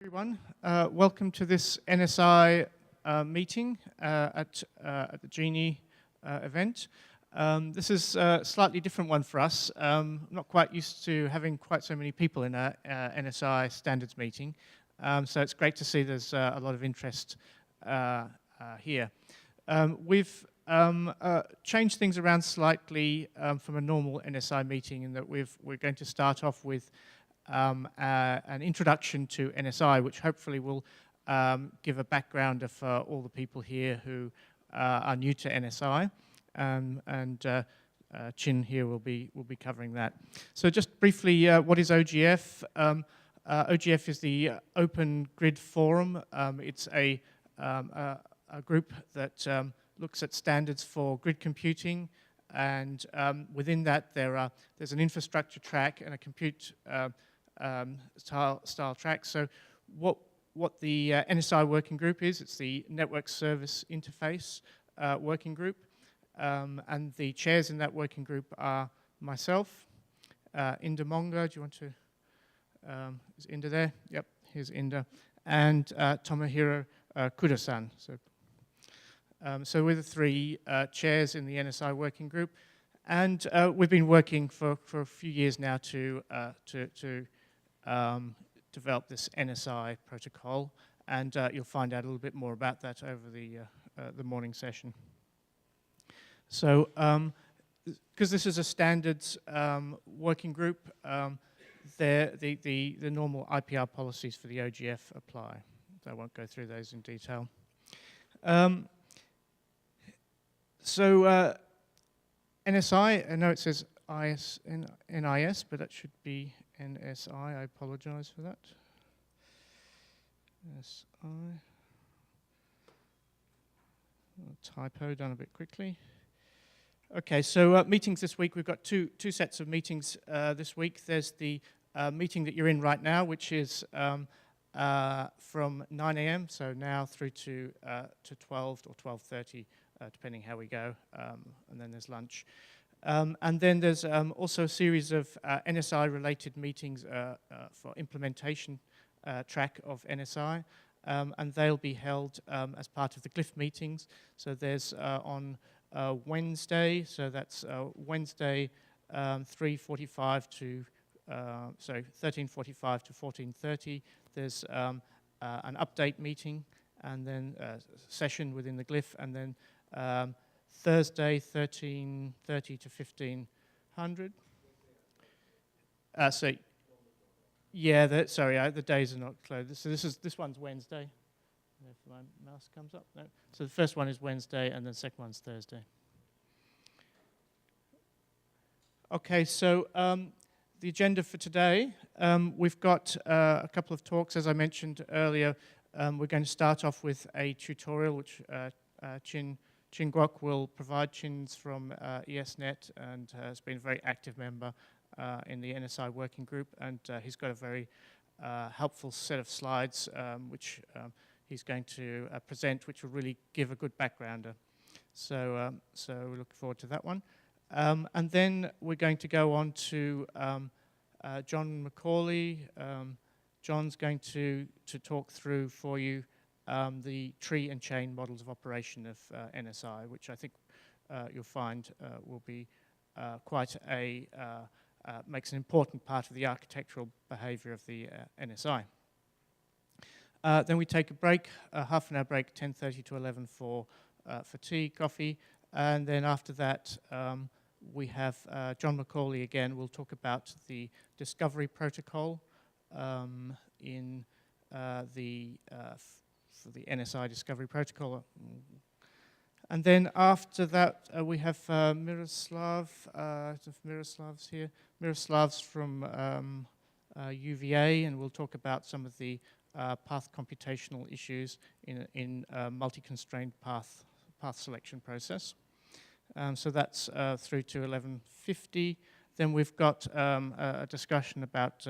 Everyone, welcome to this NSI meeting at the Genie event. This is a slightly different one for us. I'm not quite used to having quite so many people in a NSI standards meeting, so it's great to see there's a lot of interest here. We've changed things around slightly from a normal NSI meeting in that we're going to start off with an introduction to NSI, which hopefully will give a background of all the people here who are new to NSI, and Chin here will be covering that. So just briefly, what is OGF? OGF is the Open Grid Forum. It's a group that looks at standards for grid computing, and within that there's an infrastructure track and a compute style track. So what the NSI working group is, it's the Network Service Interface working group, and the chairs in that working group are myself, Inder Monga. Do you want to, is Inder there? Yep, here's Inder, and Tomohiro Kudo-san. So we're the three chairs in the NSI working group, and we've been working for a few years now to develop this NSI protocol, and you'll find out a little bit more about that over the morning session. So, because this is a standards working group, the normal IPR policies for the OGF apply. So I won't go through those in detail. So NSI, I know it says NIS, but that should be NSI. I apologize for that. NSI. Typo done a bit quickly. Okay, so meetings this week. We've got two sets of meetings this week. There's the meeting that you're in right now, which is from 9 a.m. so now through to 12 or 12:30. Depending how we go, and then there's lunch. And then there's also a series of NSI-related meetings for implementation track of NSI, and they'll be held as part of the GLIF meetings. So there's on Wednesday, so that's Wednesday 13:45 to 14:30. There's an update meeting, and then a session within the GLIF, and then Thursday, 13:30 to 1500. So, yeah, sorry, the days are not closed. So this one's Wednesday. If my mouse comes up, no. So the first one is Wednesday, and the second one's Thursday. Okay, so the agenda for today, we've got a couple of talks. As I mentioned earlier, we're going to start off with a tutorial, which Chin Guok will provide. Chin's from ESNet and has been a very active member in the NSI working group, and he's got a very helpful set of slides which he's going to present, which will really give a good backgrounder. So we look forward to that one. And then we're going to go on to John Macaulay. John's going to talk through for you the tree and chain models of operation of NSI, which I think you'll find will be quite makes an important part of the architectural behavior of the NSI. Then we take a break, a half an hour break, 10:30 to 11 for tea, coffee, and then after that we have John Macaulay again. We'll talk about the discovery protocol in for the NSI discovery protocol. And then after that, we have Miroslav. Miroslav's here. Miroslav's from UVA, and we'll talk about some of the path computational issues in multi-constrained path selection process. So that's through to 11:50. Then we've got a discussion about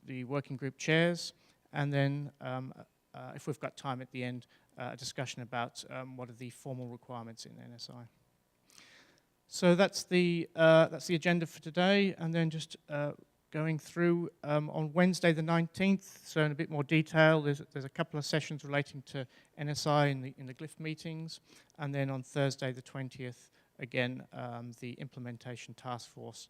the working group chairs, and then if we've got time at the end, a discussion about what are the formal requirements in NSI. So that's the agenda for today, and then just going through on Wednesday the 19th, so in a bit more detail, there's a couple of sessions relating to NSI in the Glyph meetings, and then on Thursday the 20th, again, the implementation task force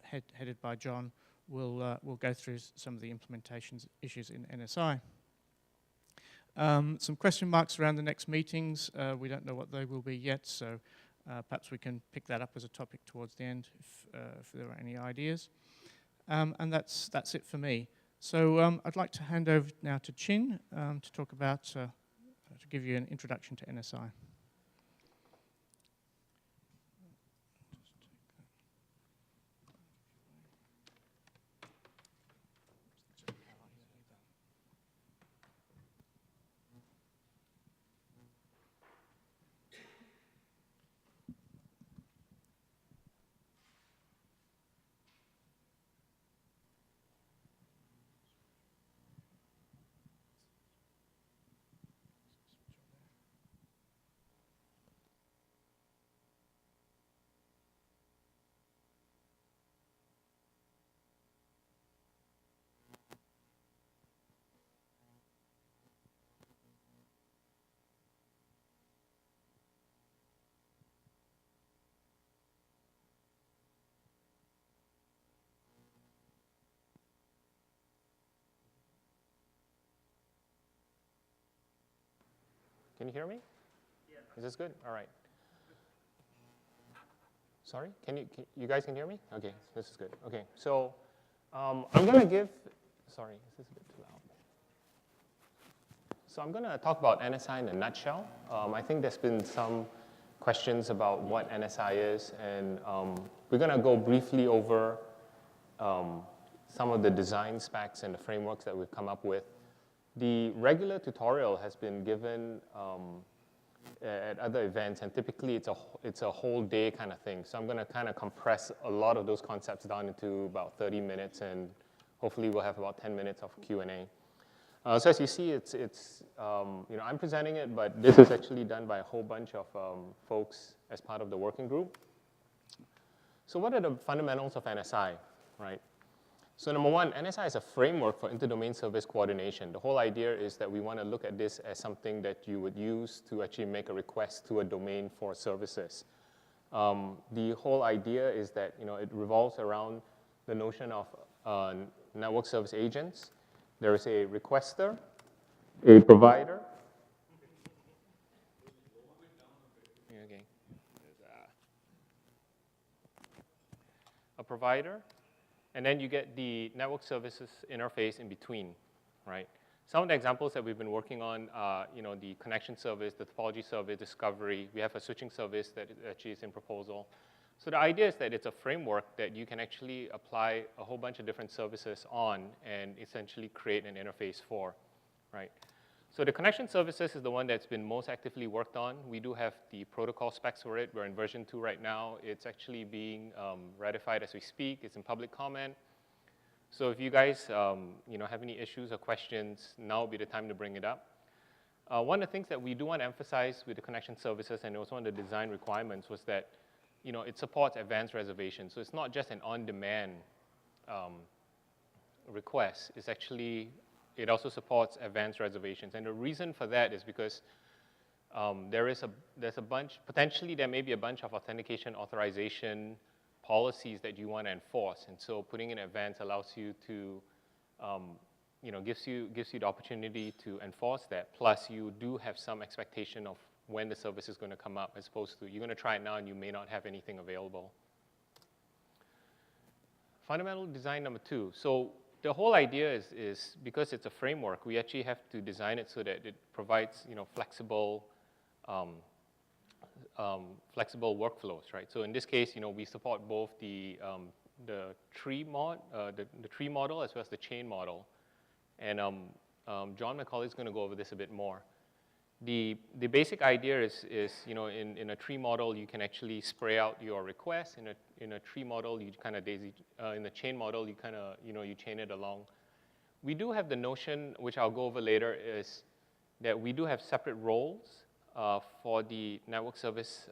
headed by John will go through some of the implementation issues in NSI. Some question marks around the next meetings. We don't know what they will be yet, so perhaps we can pick that up as a topic towards the end if there are any ideas. And that's it for me. So I'd like to hand over now to Chin to talk about, to give you an introduction to NSI. Can you hear me? Yeah. Is this good? All right. Sorry, you guys can hear me? Okay, this is good. Okay, so I'm going to give, sorry, is this a bit too loud? So I'm going to talk about NSI in a nutshell. I think there's been some questions about what NSI is, and we're going to go briefly over some of the design specs and the frameworks that we've come up with. The regular tutorial has been given at other events, and typically it's a whole day kind of thing. So I'm going to kind of compress a lot of those concepts down into about 30 minutes, and hopefully we'll have about 10 minutes of Q&A. So as you see, I'm presenting it, but this is actually done by a whole bunch of folks as part of the working group. So what are the fundamentals of NSI, right? So number one, NSI is a framework for interdomain service coordination. The whole idea is that we want to look at this as something that you would use to actually make a request to a domain for services. The whole idea is that it revolves around the notion of network service agents. There is a requester, a provider. Okay. A provider. And then you get the network services interface in between, right? Some of the examples that we've been working on are, the connection service, the topology service, discovery. We have a switching service that actually is in proposal. So the idea is that it's a framework that you can actually apply a whole bunch of different services on and essentially create an interface for, right? So the connection services is the one that's been most actively worked on. We do have the protocol specs for it. We're in version 2 right now. It's actually being ratified as we speak. It's in public comment. So if you guys have any issues or questions, now would be the time to bring it up. One of the things that we do want to emphasize with the connection services, and it was one of the design requirements, was that it supports advanced reservation. So it's not just an on-demand request. It's actually it also supports advanced reservations. And the reason for that is because there's a bunch, potentially there may be a bunch of authentication authorization policies that you want to enforce. And so putting in advance allows you to, gives you the opportunity to enforce that. Plus you do have some expectation of when the service is going to come up, as opposed to you're going to try it now and you may not have anything available. Fundamental design number 2. So the whole idea is because it's a framework, we actually have to design it so that it provides flexible workflows, right? So in this case, we support both the tree model as well as the chain model, and John, my colleague, is going to go over this a bit more. The basic idea is in a tree model you can actually spray out your requests. In a tree model you kind of in the chain model you kind of you chain it along. We do have the notion, which I'll go over later, is that we do have separate roles for the network service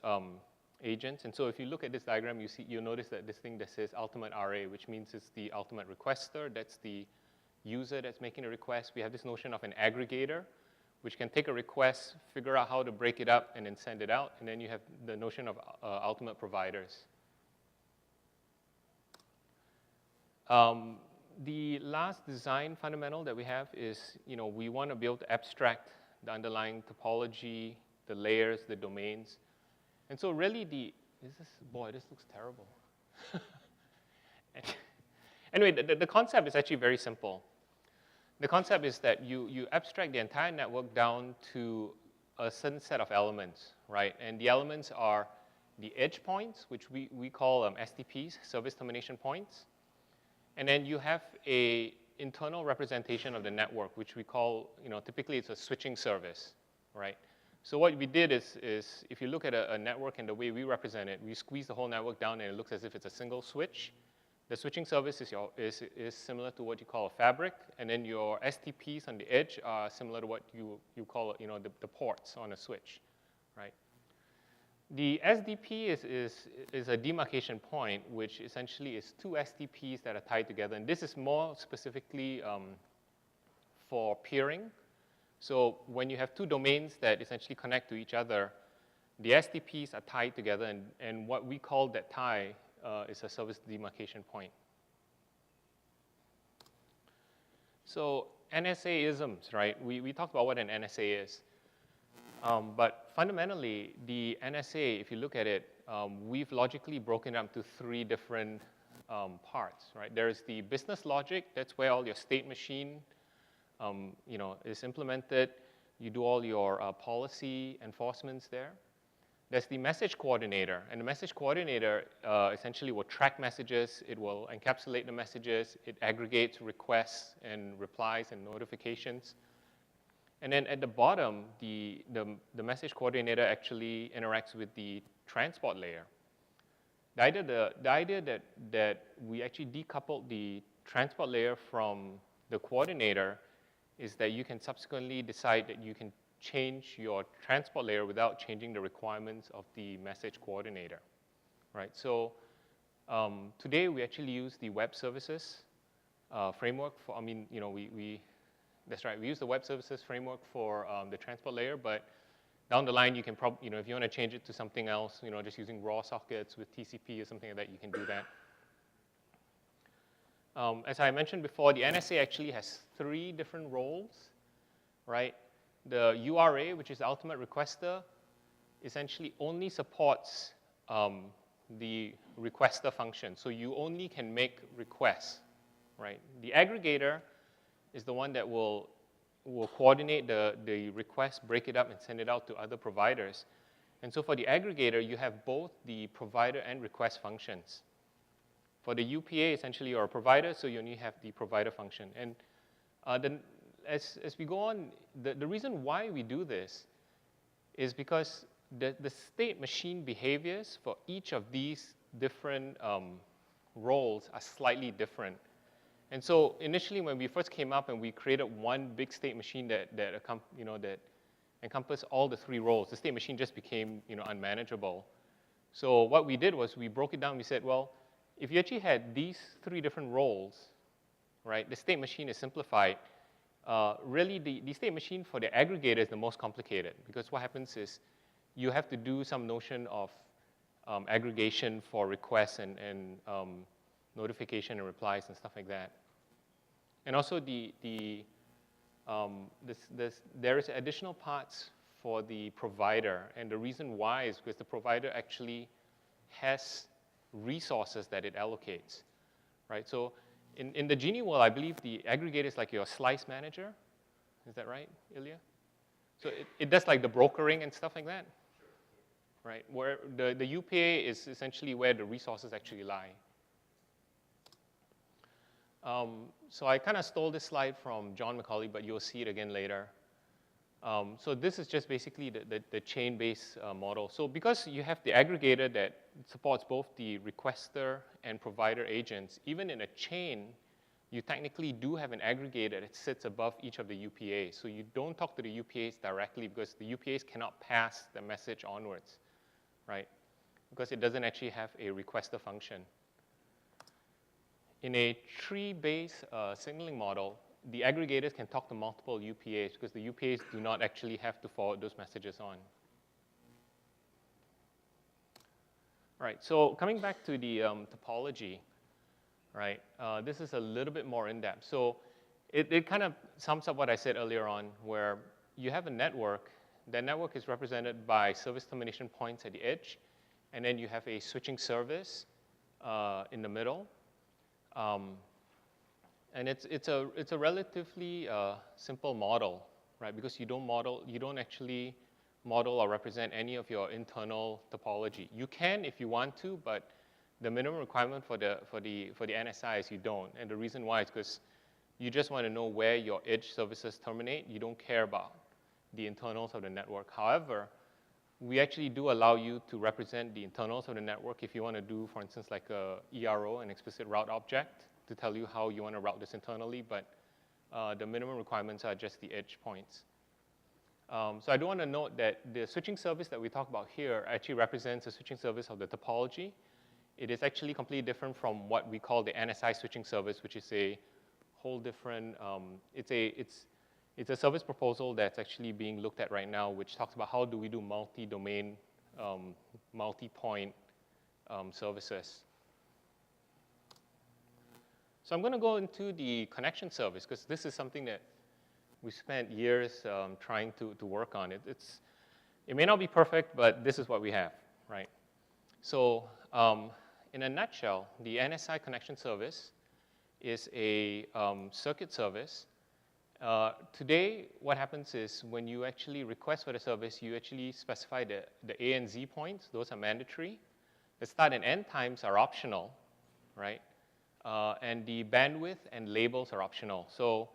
agents. And so if you look at this diagram, you'll notice that this thing that says ultimate RA, which means it's the ultimate requester. That's the user that's making a request. We have this notion of an aggregator, which can take a request, figure out how to break it up, and then send it out. And then you have the notion of ultimate providers. The last design fundamental that we have is, we want to be able to abstract the underlying topology, the layers, the domains. And so really boy, this looks terrible. Anyway, the concept is actually very simple. The concept is that you abstract the entire network down to a certain set of elements, right? And the elements are the edge points, which we call STPs, service termination points. And then you have a internal representation of the network, which we call, typically it's a switching service, right? So what we did is if you look at a network and the way we represent it, we squeeze the whole network down and it looks as if it's a single switch. The switching service is similar to what you call a fabric, and then your STPs on the edge are similar to what you call, the ports on a switch, right? The SDP is a demarcation point, which essentially is two STPs that are tied together. And this is more specifically for peering. So when you have two domains that essentially connect to each other, the STPs are tied together, and what we call that tie is a service demarcation point. So NSA-isms, right? We talked about what an NSA is. But fundamentally, the NSA, if you look at it, we've logically broken it up to three different parts, right? There's the business logic. That's where all your state machine, is implemented. You do all your policy enforcements there. There's the message coordinator, and the message coordinator essentially will track messages. It will encapsulate the messages. It aggregates requests and replies and notifications. And then at the bottom, the message coordinator actually interacts with the transport layer. The idea that we actually decoupled the transport layer from the coordinator is that you can subsequently decide that you can change your transport layer without changing the requirements of the message coordinator, right? So today we actually use the web services framework for, that's right, we use the web services framework for the transport layer, but down the line you can probably, if you want to change it to something else, just using raw sockets with TCP or something like that, you can do that. As I mentioned before, the NSA actually has three different roles, right? The URA, which is the ultimate requester, essentially only supports the requester function. So you only can make requests, right? The aggregator is the one that will coordinate the request, break it up, and send it out to other providers. And so for the aggregator, you have both the provider and request functions. For the UPA, essentially, you're a provider, so you only have the provider function. And as we go on, the reason why we do this is because the state machine behaviors for each of these different roles are slightly different. And so initially, when we first came up and we created one big state machine that encompassed all the three roles, the state machine just became unmanageable. So what we did was we broke it down. We said, well, if you actually had these three different roles, right, the state machine is simplified. Really, the state machine for the aggregator is the most complicated, because what happens is you have to do some notion of aggregation for requests and notification and replies and stuff like that. And also there is additional parts for the provider, and the reason why is because the provider actually has resources that it allocates, right? So in the Genie world, I believe the aggregator is like your slice manager. Is that right, Ilya? So it does like the brokering and stuff like that, right? Where the UPA is essentially where the resources actually lie. So I kind of stole this slide from John McCauley, but you'll see it again later. So this is just basically the chain-based model. So because you have the aggregator that supports both the requester and provider agents, even in a chain, you technically do have an aggregator that sits above each of the UPAs. So you don't talk to the UPAs directly because the UPAs cannot pass the message onwards, right? because it doesn't actually have a requester function. In a tree-based signaling model, the aggregators can talk to multiple UPAs because the UPAs do not actually have to forward those messages on. All right, so coming back to the topology, right, this is a little bit more in-depth. So it kind of sums up what I said earlier on, where you have a network. That network is represented by service termination points at the edge, and then you have a switching service in the middle. And it's a relatively simple model, right? Because you don't actually model or represent any of your internal topology. You can if you want to, but the minimum requirement for the NSI is you don't. And the reason why is because you just want to know where your edge services terminate. You don't care about the internals of the network. However, we actually do allow you to represent the internals of the network if you want to do, for instance, like a ERO, an explicit route object, to tell you how you want to route this internally, but the minimum requirements are just the edge points. So I do want to note that the switching service that we talk about here actually represents a switching service of the topology. It is actually completely different from what we call the NSI switching service, which is a whole different, it's a service proposal that's actually being looked at right now, which talks about how do we do multi-domain, multi-point services. So I'm going to go into the connection service, because this is something that we spent years trying to work on. It may not be perfect, but this is what we have, right? So in a nutshell, the NSI connection service is a circuit service. Today, what happens is when you actually request for the service, you actually specify the A and Z points. Those are mandatory. The start and end times are optional, right? And the bandwidth and labels are optional. So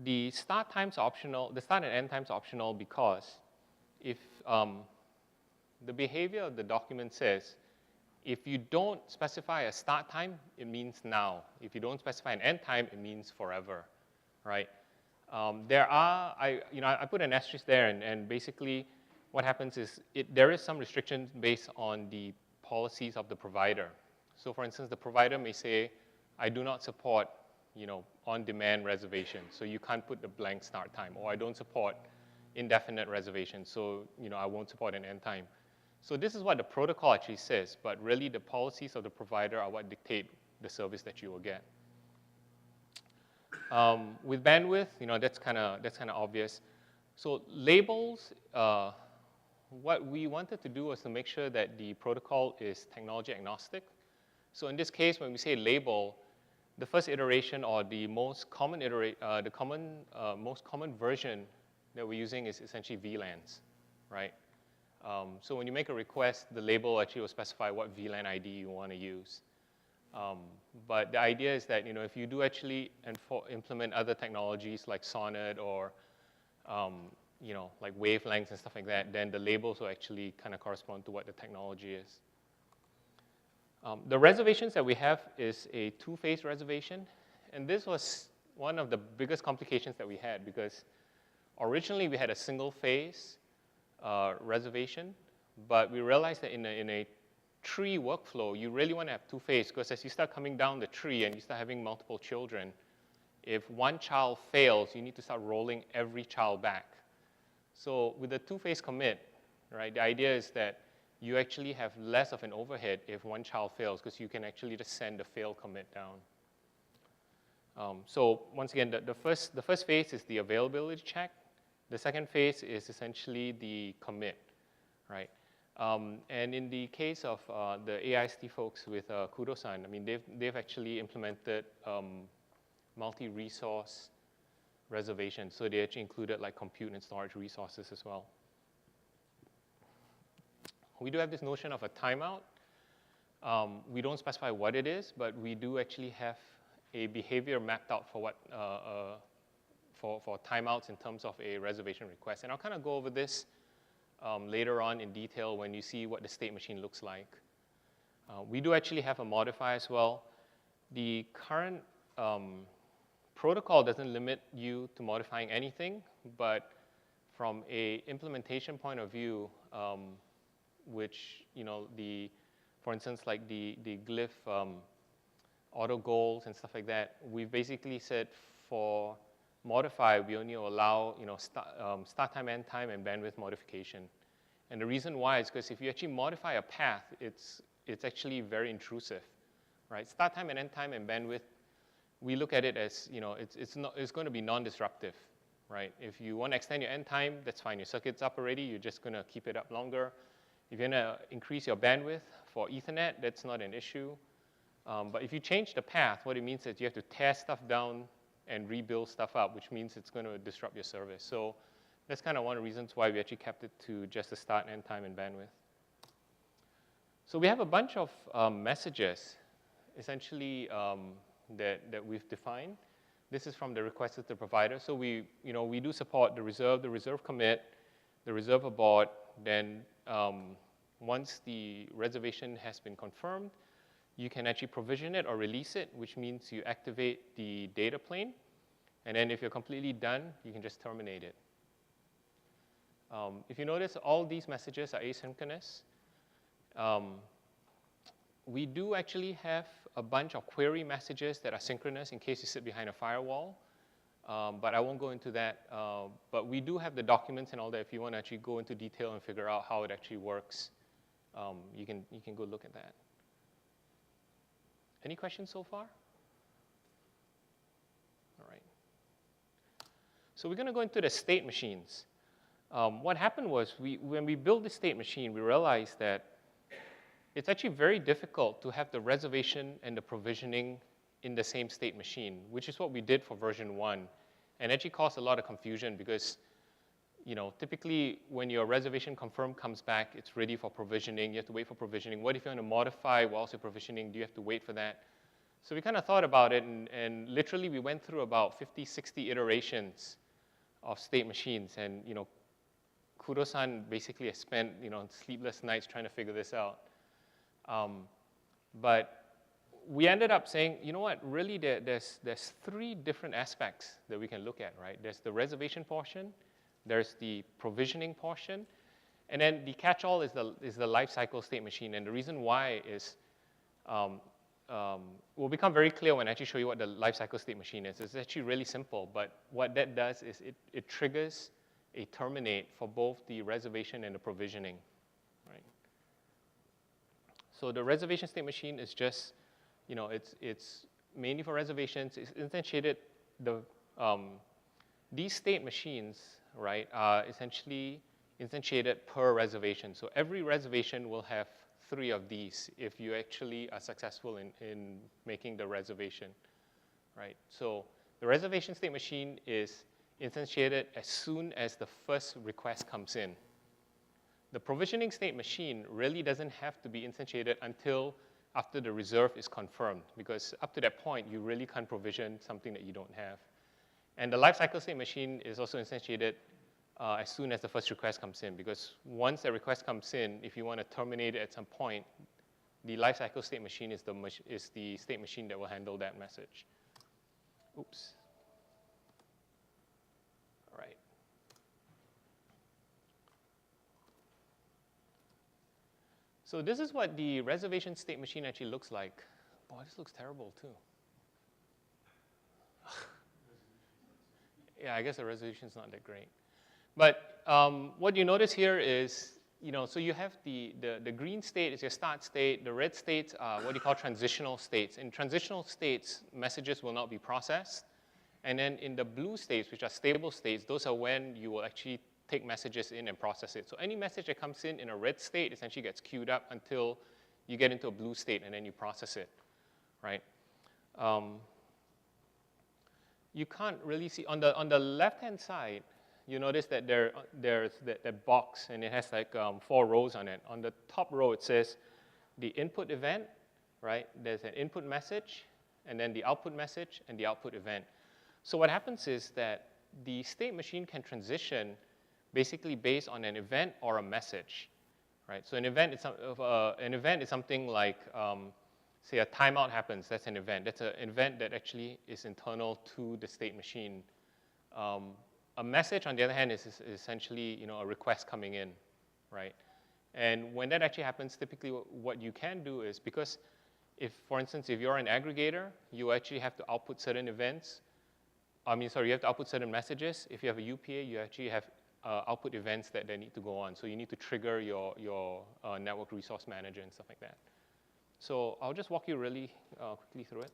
the start times are optional. The start and end times are optional because if the behavior of the document says, if you don't specify a start time, it means now. If you don't specify an end time, it means forever, right? I put an asterisk there, and basically what happens is there is some restriction based on the policies of the provider. So for instance, the provider may say, I do not support, on-demand reservation, so you can't put the blank start time, or I don't support indefinite reservation, so I won't support an end time. So this is what the protocol actually says, but really the policies of the provider are what dictate the service that you will get. With bandwidth, that's kind of obvious. So labels, what we wanted to do was to make sure that the protocol is technology agnostic. So in this case, when we say label, the first iteration or the most common most common version that we're using is essentially VLANs, right? So when you make a request, the label actually will specify what VLAN ID you want to use. But the idea is that if you do actually implement other technologies like Sonnet or like wavelengths and stuff like that, then the labels will actually kind of correspond to what the technology is. The reservations that we have is a two-phase reservation, and this was one of the biggest complications that we had because originally we had a single-phase reservation, but we realized that in a tree workflow, you really want to have two-phase because as you start coming down the tree and you start having multiple children, if one child fails, you need to start rolling every child back. So with a two-phase commit, right, the idea is that you actually have less of an overhead if one child fails because you can actually just send the fail commit down. So once again, the first phase is the availability check. The second phase is essentially the commit, right? And in the case of the AIST folks with Kudo-san, I mean, they've actually implemented multi-resource reservation. So they actually included like compute and storage resources as well. We do have this notion of a timeout. We don't specify what it is, but we do actually have a behavior mapped out for what for timeouts in terms of a reservation request. And I'll kind of go over this later on in detail when you see what the state machine looks like. We do actually have a modifier as well. The current protocol doesn't limit you to modifying anything, but from a implementation point of view, which, for instance, like the glyph auto goals and stuff like that, we've basically said for modify, we only allow start time, end time, and bandwidth modification. And the reason why is because if you actually modify a path, it's actually very intrusive, right? Start time and end time and bandwidth, we look at it as, it's going to be non-disruptive, right? If you want to extend your end time, that's fine. Your circuit's up already. You're just going to keep it up longer. If you're going to increase your bandwidth for Ethernet, that's not an issue. But if you change the path, what it means is you have to tear stuff down and rebuild stuff up, which means it's going to disrupt your service. So that's kind of one of the reasons why we actually kept it to just the start, end time, and bandwidth. So we have a bunch of messages, essentially, that we've defined. This is from the request of the provider. So we do support the reserve commit, the reserve abort. Then once the reservation has been confirmed, you can actually provision it or release it, which means you activate the data plane. And then if you're completely done, you can just terminate it. If you notice, all these messages are asynchronous. We do actually have a bunch of query messages that are synchronous in case you sit behind a firewall. But I won't go into that. But we do have the documents and all that. If you want to actually go into detail and figure out how it actually works, you can go look at that. Any questions so far? All right. So we're going to go into the state machines. What happened was when we built the state machine, we realized that it's actually very difficult to have the reservation and the provisioning in the same state machine, which is what we did for version 1. And actually caused a lot of confusion because typically when your reservation confirm comes back, it's ready for provisioning. You have to wait for provisioning. What if you want to modify whilst you're provisioning? Do you have to wait for that? So we kind of thought about it, and literally we went through about 50, 60 iterations of state machines. And Kudo-san basically has spent sleepless nights trying to figure this out. But we ended up saying, you know what, really there's 3 different aspects that we can look at, right? There's the reservation portion, there's the provisioning portion, and then the catch-all is the lifecycle state machine. And the reason why is, will become very clear when I actually show you what the lifecycle state machine is. It's actually really simple, but what that does is it triggers a terminate for both the reservation and the provisioning, right? So the reservation state machine is just, it's mainly for reservations. It's instantiated. These state machines, right, are essentially instantiated per reservation. So every reservation will have 3 of these if you actually are successful in making the reservation, right? So the reservation state machine is instantiated as soon as the first request comes in. The provisioning state machine really doesn't have to be instantiated until after the reserve is confirmed, because up to that point, you really can't provision something that you don't have. And the lifecycle state machine is also instantiated as soon as the first request comes in, because once the request comes in, if you want to terminate it at some point, the lifecycle state machine is the state machine that will handle that message. Oops. All right. So this is what the reservation state machine actually looks like. Boy, this looks terrible too. Yeah, I guess the resolution is not that great. But what you notice here is, so you have the green state is your start state. The red states are what you call transitional states. In transitional states, messages will not be processed. And then in the blue states, which are stable states, those are when you will actually take messages in and process it. So any message that comes in a red state essentially gets queued up until you get into a blue state, and then you process it, right? You can't really see, on the left-hand side, you notice that there's that box, and it has like 4 rows on it. On the top row, it says the input event, right? There's an input message, and then the output message, and the output event. So what happens is that the state machine can transition basically based on an event or a message, right? So an event is something like, say a timeout happens, that's an event. That's an event that actually is internal to the state machine. A message, on the other hand, is essentially a request coming in, right? And when that actually happens, typically what you can do is, because if, for instance, if you're an aggregator, you actually have to output certain events. You have to output certain messages. If you have a UPA, you actually have output events that need to go on. So you need to trigger your network resource manager and stuff like that. So I'll just walk you really quickly through it.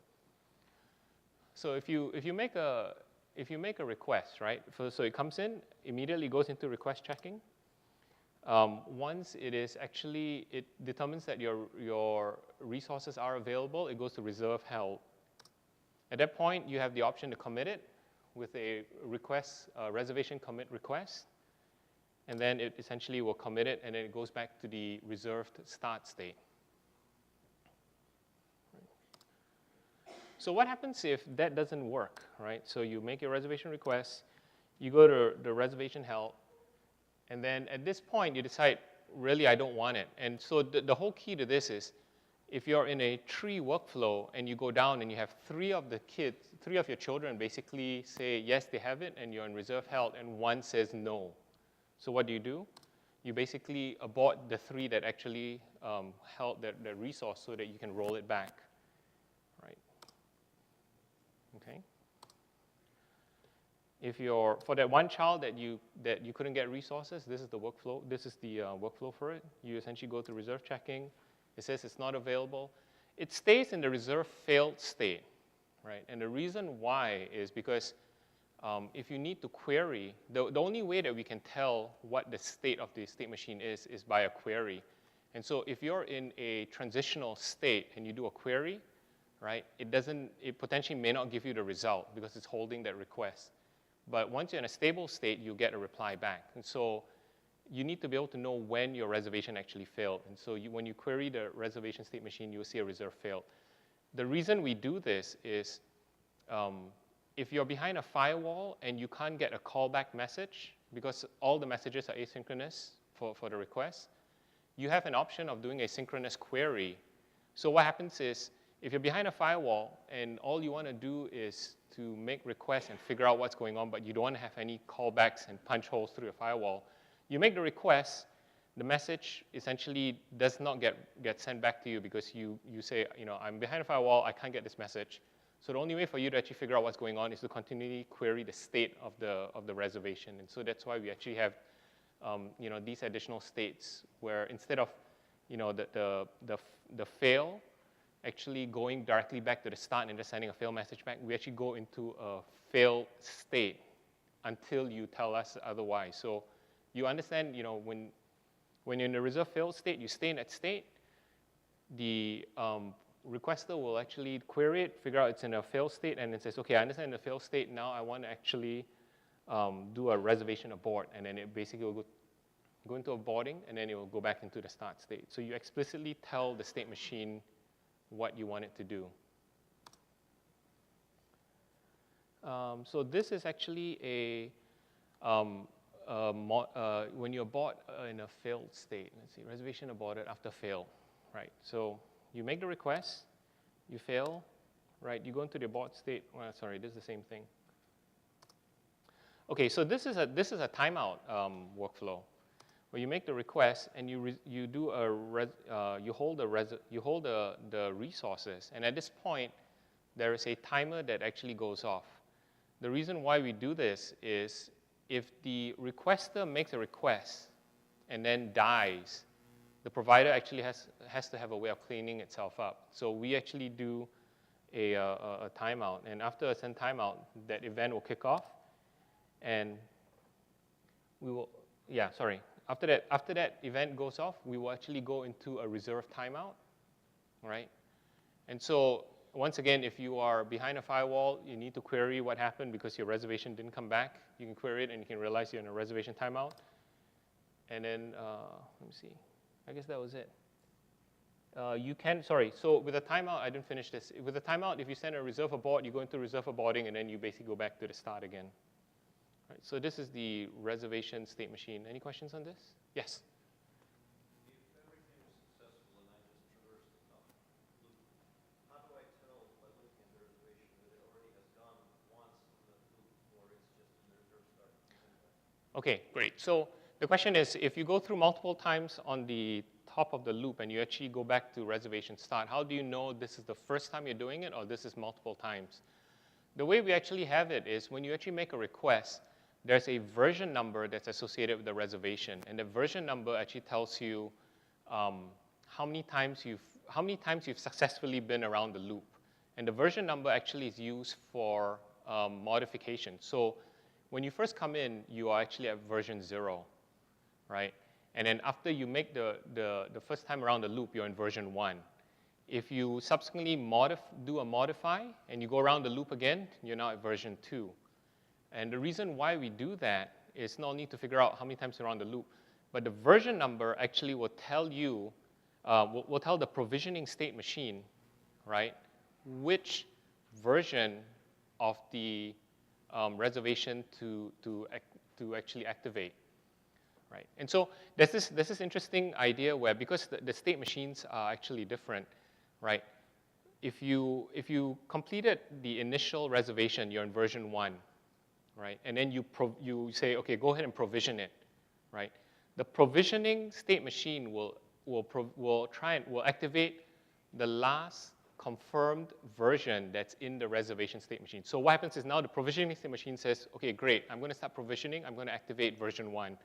So if you make a request, right? So it comes in, immediately goes into request checking. Once it determines that your resources are available, it goes to reserve held. At that point, you have the option to commit it with a request, reservation commit request. And then it essentially will commit it, and then it goes back to the reserved start state. So what happens if that doesn't work, right? So you make a reservation request, you go to the reservation held, and then at this point, you decide, really, I don't want it. And so the whole key to this is, if you're in a tree workflow and you go down and you have three of your children basically say, yes, they have it, and you're in reserve held, and one says no. So what do? You basically abort the three that actually held that resource so that you can roll it back, right? Okay. If for that one child that you couldn't get resources, this is the workflow. This is the workflow for it. You essentially go to reserve checking. It says it's not available. It stays in the reserve failed state, right? And the reason why is because if you need to query, the only way that we can tell what the state of the state machine is by a query. And so if you're in a transitional state and you do a query, right, it potentially may not give you the result because it's holding that request. But once you're in a stable state, you get a reply back. And so you need to be able to know when your reservation actually failed. And so when you query the reservation state machine, you'll see a reserve failed. The reason we do this is if you're behind a firewall and you can't get a callback message, because all the messages are asynchronous for the request, you have an option of doing a synchronous query. So what happens is, if you're behind a firewall and all you want to do is to make requests and figure out what's going on, but you don't want to have any callbacks and punch holes through your firewall, you make the request, the message essentially does not get sent back to you because you say, I'm behind a firewall, I can't get this message. So the only way for you to actually figure out what's going on is to continually query the state of the reservation. And so that's why we actually have these additional states where instead of the fail actually going directly back to the start and just sending a fail message back, we actually go into a fail state until you tell us otherwise. So you understand, when you're in the reserve fail state, you stay in that state. The requester will actually query it, figure out it's in a fail state, and it says, okay, I understand the fail state. Now I want to actually do a reservation abort, and then it basically will go into aborting, and then it will go back into the start state. So you explicitly tell the state machine what you want it to do. So this is actually when you abort in a failed state. Let's see, reservation aborted after fail, right? So you make the request, you fail, right? You go into the abort state. Well, sorry, this is the same thing. Okay, so this is a timeout workflow, where you make the request and you hold the resources, and at this point there is a timer that actually goes off. The reason why we do this is if the requester makes a request and then dies, the provider actually has to have a way of cleaning itself up. So we actually do a timeout, and after a certain timeout, that event will kick off, and we will. After that event goes off, we will actually go into a reserve timeout, right? And so once again, if you are behind a firewall, you need to query what happened because your reservation didn't come back. You can query it and you can realize you're in a reservation timeout. And then, let me see, I guess that was it. So with a timeout, I didn't finish this. With a timeout, if you send a reserve abort, you go into reserve aborting and then you basically go back to the start again. Right, so this is the reservation state machine. Any questions on this? Yes? If everything is successful and I just traverse the top loop, how do I tell by looking at the reservation that it already has gone once in that loop or it's just in the reserve start? Okay, great. So the question is, if you go through multiple times on the top of the loop and you actually go back to reservation start, how do you know this is the first time you're doing it or this is multiple times? The way we actually have it is when you actually make a request, there's a version number that's associated with the reservation. And the version number actually tells you how many times you've successfully been around the loop. And the version number actually is used for modification. So when you first come in, you are actually at version 0, right? And then after you make the first time around the loop, you're in version 1. If you subsequently do a modify and you go around the loop again, you're now at version 2. And the reason why we do that is not only to figure out how many times you're around the loop, but the version number actually will tell you, will tell the provisioning state machine, right, which version of the reservation to actually activate, right? And so there's this interesting idea where because the state machines are actually different, right? If you completed the initial reservation, you're in version 1, right? And then you say, okay, go ahead and provision it, right? The provisioning state machine will activate the last confirmed version that's in the reservation state machine. So what happens is now the provisioning state machine says, okay, great, I'm going to start provisioning. I'm going to activate version 1.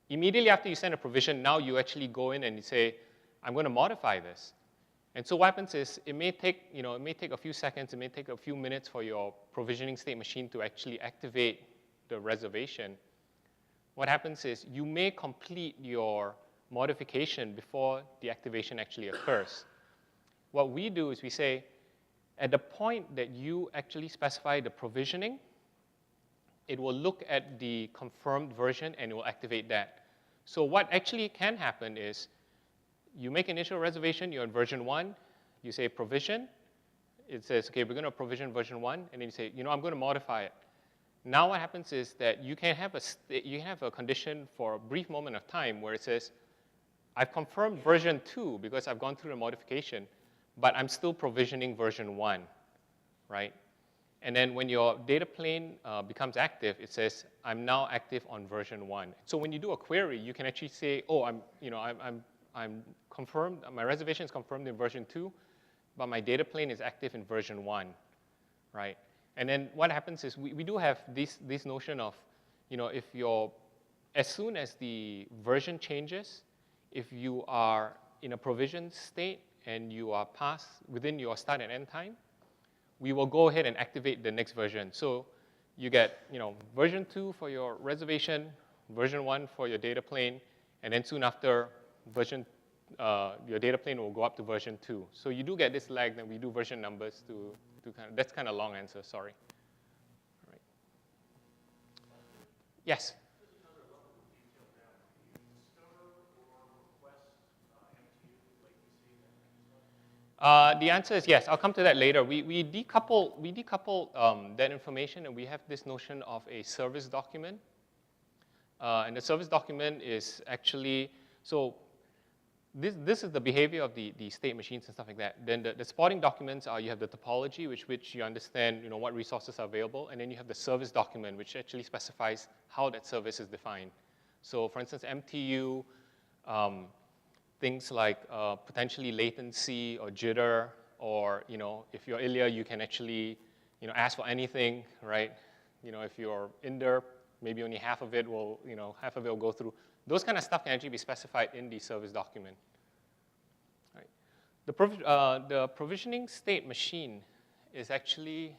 Immediately after you send a provision, now you actually go in and you say, I'm going to modify this. And so what happens is it may take a few seconds, it may take a few minutes for your provisioning state machine to actually activate the reservation. What happens is you may complete your modification before the activation actually occurs. What we do is we say, at the point that you actually specify the provisioning, it will look at the confirmed version and it will activate that. So what actually can happen is you make initial reservation, you're in version 1, you say provision, it says, okay, we're going to provision version 1, and then you say, I'm going to modify it. Now what happens is that you can have a condition for a brief moment of time where it says, I've confirmed version 2 because I've gone through the modification, but I'm still provisioning version 1, right? And then when your data plane becomes active, it says, I'm now active on version 1. So when you do a query, you can actually say, oh, I'm confirmed, my reservation is confirmed in version 2, but my data plane is active in version 1, right? And then what happens is we do have this notion of, as soon as the version changes, if you are in a provision state and you are within your start and end time, we will go ahead and activate the next version. So you get, version 2 for your reservation, version 1 for your data plane, and then soon after, your data plane will go up to version 2. So you do get this lag, then we do version numbers to that's kind of a long answer, sorry. All right. Yes? The answer is yes. I'll come to that later. We decouple that information, and we have this notion of a service document. And the service document is actually, so this is the behavior of the state machines and stuff like that. Then the spotting documents are, you have the topology, which you understand what resources are available, and then you have the service document, which actually specifies how that service is defined. So for instance, MTU, things like potentially latency or jitter, or if you're Ilya, you can actually ask for anything, right? If you're Inder, maybe only half of it will go through. Those kind of stuff can actually be specified in the service document. Right. The provisioning state machine is actually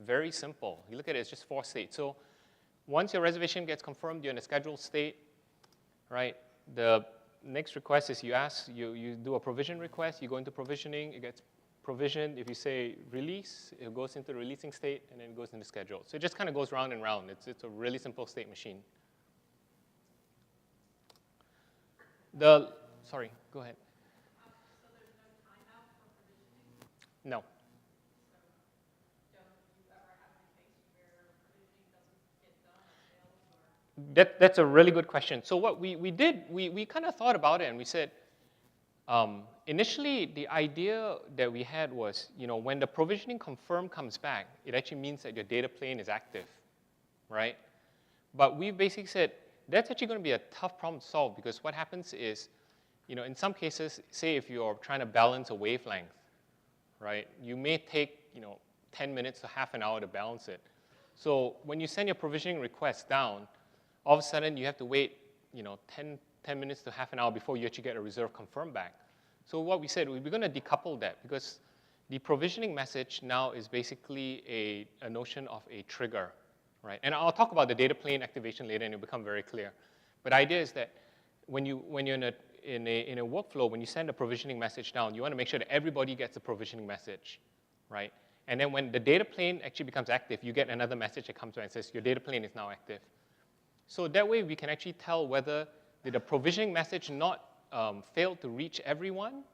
very simple. You look at it, it's just 4 states. So once your reservation gets confirmed, you're in a scheduled state, right? The next request is you do a provision request, you go into provisioning, it gets provisioned. If you say release, it goes into the releasing state, and then it goes into schedule. So it just kind of goes round and round. It's a really simple state machine. Sorry, go ahead. So there's no timeout for provisioning? No. So don't you ever have a case where provisioning doesn't get done or fails? Or? That's a really good question. So what we did, we kind of thought about it, and we said, initially the idea that we had was, when the provisioning confirm comes back, it actually means that your data plane is active, right? But we basically said, that's actually going to be a tough problem to solve because what happens is, in some cases, say if you're trying to balance a wavelength, right, you may take, 10 minutes to half an hour to balance it. So when you send your provisioning request down, all of a sudden you have to wait, 10 minutes to half an hour before you actually get a reserve confirmed back. So what we said, we're going to decouple that because the provisioning message now is basically a notion of a trigger, right? And I'll talk about the data plane activation later, and it'll become very clear. But the idea is that when you're in a workflow, when you send a provisioning message down, you want to make sure that everybody gets a provisioning message, right? And then when the data plane actually becomes active, you get another message that comes by and says your data plane is now active. So that way we can actually tell whether did a provisioning message not fail to reach everyone,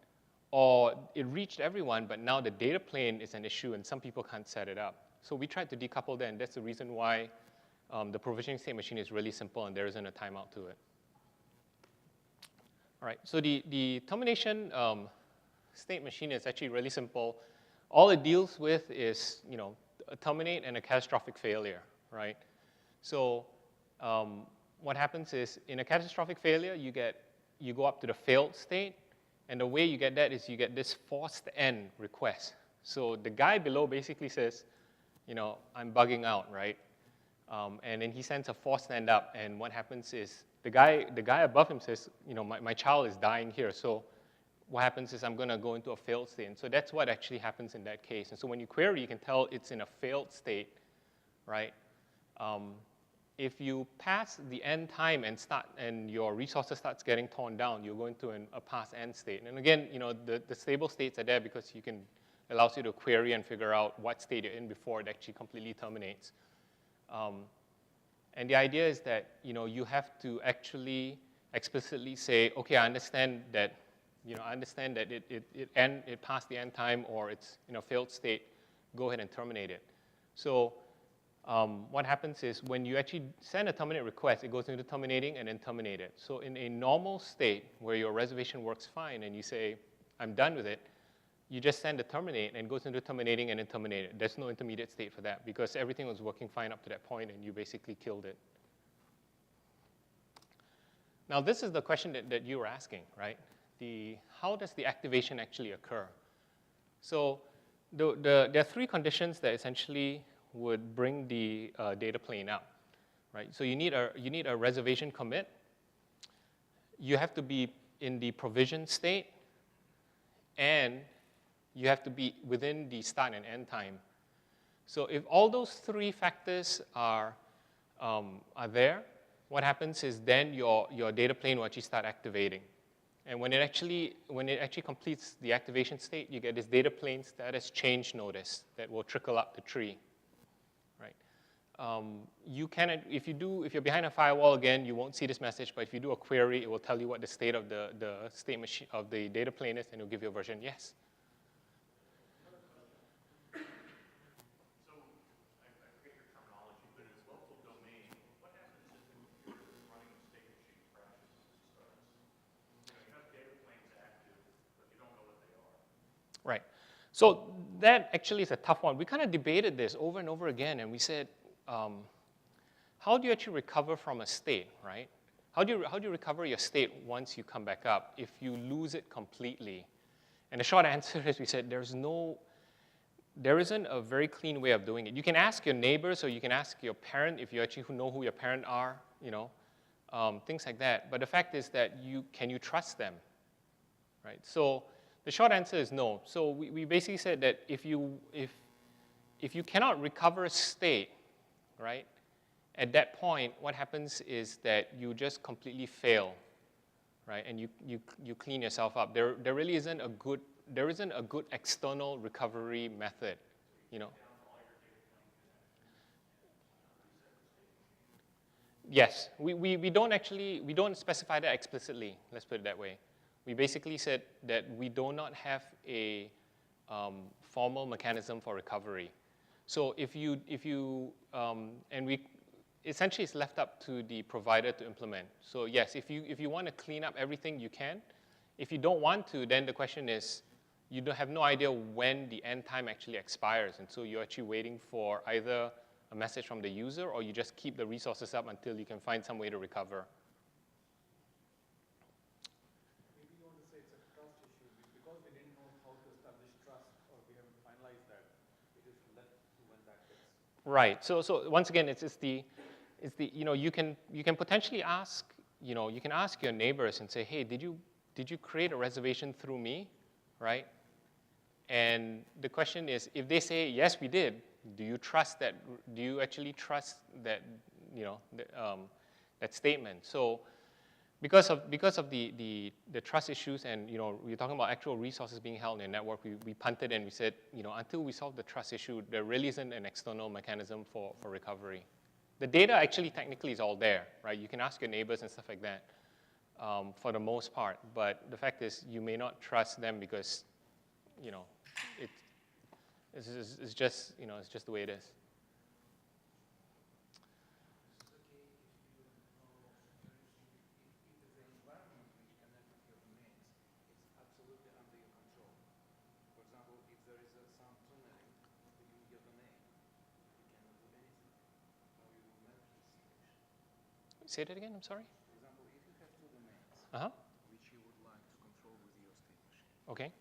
or it reached everyone, but now the data plane is an issue and some people can't set it up. So we tried to decouple that, and that's the reason why the provisioning state machine is really simple and there isn't a timeout to it. All right, so the termination state machine is actually really simple. All it deals with is, a terminate and a catastrophic failure, right? So what happens is in a catastrophic failure, you go up to the failed state, and the way you get that is you get this forced end request. So the guy below basically says, I'm bugging out, right? And then he sends a forced end up, and what happens is the guy above him says, my child is dying here. So what happens is I'm going to go into a failed state. And so that's what actually happens in that case. And so when you query, you can tell it's in a failed state, right? If you pass the end time and your resources starts getting torn down, you're going to a pass end state. And again, the stable states are there because allows you to query and figure out what state you're in before it actually completely terminates. And the idea is that you have to actually explicitly say, okay, I understand that it passed the end time or it's in a failed state. Go ahead and terminate it. So what happens is when you actually send a terminate request, it goes into terminating and then terminate it. So in a normal state where your reservation works fine and you say, I'm done with it, you just send a terminate and it goes into terminating and then terminate it. There's no intermediate state for that because everything was working fine up to that point and you basically killed it. Now this is the question that you were asking, right? How does the activation actually occur? So there are three conditions that essentially would bring the data plane up, right? So you need a reservation commit. You have to be in the provision state, and you have to be within the start and end time. So if all those three factors are there, what happens is then your data plane will actually start activating. And when it actually completes the activation state, you get this data plane status change notice that will trickle up the tree, right? You cannot, if you're behind a firewall again, you won't see this message. But if you do a query, it will tell you what the state of the state machine of the data plane is, and it'll give you a version. Yes. Right. So that actually is a tough one. We kind of debated this over and over again, and we said, how do you actually recover from a state, right? How do you recover your state once you come back up if you lose it completely? And the short answer is we said there isn't a very clean way of doing it. You can ask your neighbors or you can ask your parent if you actually know who your parent are, things like that. But the fact is that can you trust them, right? So the short answer is no. So we basically said that if you cannot recover a state, right, at that point, what happens is that you just completely fail, right, and you clean yourself up. There really isn't a good external recovery method, Yes, we don't specify that explicitly. Let's put it that way. We basically said that we do not have a formal mechanism for recovery. So essentially it's left up to the provider to implement. So yes, if you want to clean up everything, you can. If you don't want to, then the question is, you have no idea when the end time actually expires, and so you're actually waiting for either a message from the user, or you just keep the resources up until you can find some way to recover. Maybe you want to say it's a trust issue because we didn't know how to establish trust, or we haven't finalized that. It is left to when that gets. Right. So once again, it's the you can potentially ask you can ask your neighbors and say, hey, did you create a reservation through me, right? And the question is, if they say yes, we did, do you trust that? Do you actually trust that that statement? So because of the trust issues, and we're talking about actual resources being held in a network, we punted and we said, until we solve the trust issue, there really isn't an external mechanism for recovery. The data actually technically is all there, right? You can ask your neighbors and stuff like that for the most part, but the fact is you may not trust them because it's just it's just the way it is. Say that again, I'm sorry? For example, if you have two domains, which you would like to control with your state machine, Okay.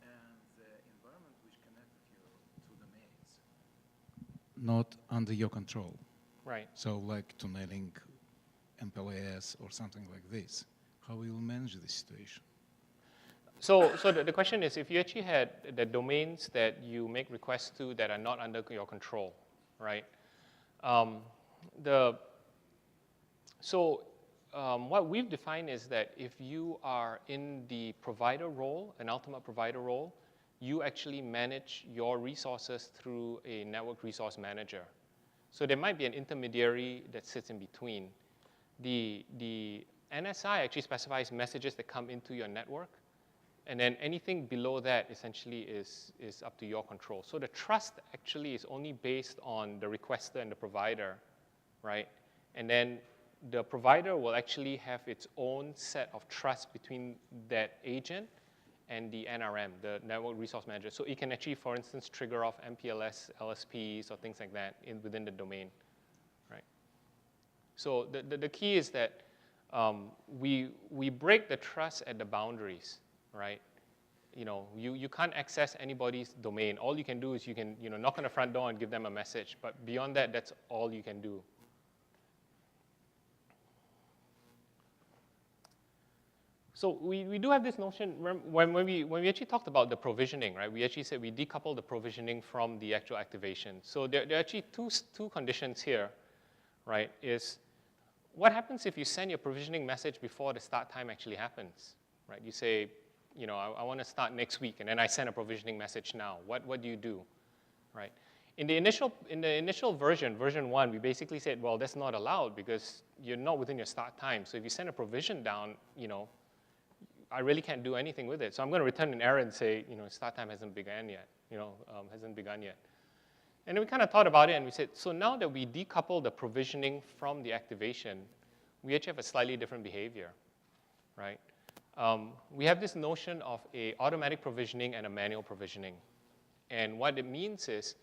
and the environment which connected your two domains, not under your control. Right. So like tunneling, MPLS, or something like this, how will you manage this situation? So the question is, if you actually had the domains that you make requests to that are not under your control, right? What we've defined is that if you are in the provider role, an ultimate provider role, you actually manage your resources through a network resource manager. So there might be an intermediary that sits in between. The NSI actually specifies messages that come into your network, and then anything below that essentially is up to your control. So the trust actually is only based on the requester and the provider, right? And then the provider will actually have its own set of trust between that agent and the NRM, the Network Resource Manager. So it can actually, for instance, trigger off MPLS, LSPs, or things like that within the domain, right? So the key is that we break the trust at the boundaries, right? You can't access anybody's domain. All you can do is you can knock on the front door and give them a message. But beyond that, that's all you can do. So we do have this notion, when we actually talked about the provisioning, right? We actually said we decouple the provisioning from the actual activation. So there are actually two conditions here, right? Is what happens if you send your provisioning message before the start time actually happens, right? You say, I want to start next week, and then I send a provisioning message now. What do you do, right? In the initial version 1, we basically said, well, that's not allowed because you're not within your start time. So if you send a provision down, I really can't do anything with it. So I'm going to return an error and say, start time hasn't begun yet. And then we kind of thought about it, and we said, so now that we decouple the provisioning from the activation, we actually have a slightly different behavior, right? We have this notion of a automatic provisioning and a manual provisioning. And what it means is,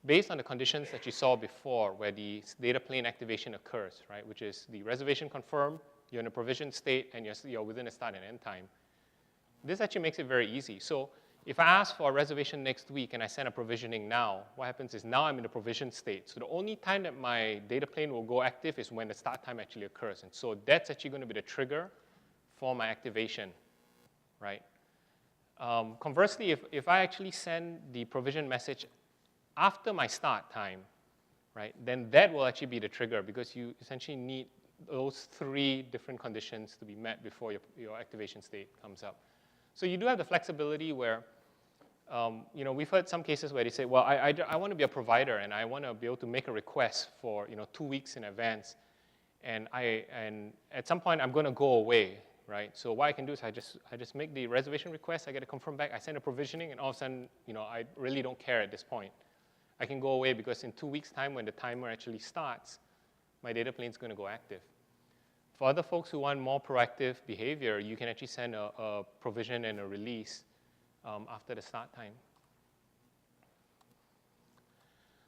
based on the conditions that you saw before, where the data plane activation occurs, right, which is the reservation confirmed, you're in a provision state, and you're within a start and end time. This actually makes it very easy. So if I ask for a reservation next week and I send a provisioning now, what happens is now I'm in the provision state. So the only time that my data plane will go active is when the start time actually occurs. And so that's actually going to be the trigger for my activation, right? Conversely, if I actually send the provision message after my start time, right, then that will actually be the trigger because you essentially need those 3 different conditions to be met before your activation state comes up. So you do have the flexibility where, we've heard some cases where they say, well, I want to be a provider and I want to be able to make a request for 2 weeks in advance, and at some point I'm going to go away, right? So what I can do is I just make the reservation request, I get it confirmed back, I send a provisioning, and all of a sudden, I really don't care at this point. I can go away because in 2 weeks' time when the timer actually starts, my data plane is going to go active. For other folks who want more proactive behavior, you can actually send a provision and a release after the start time.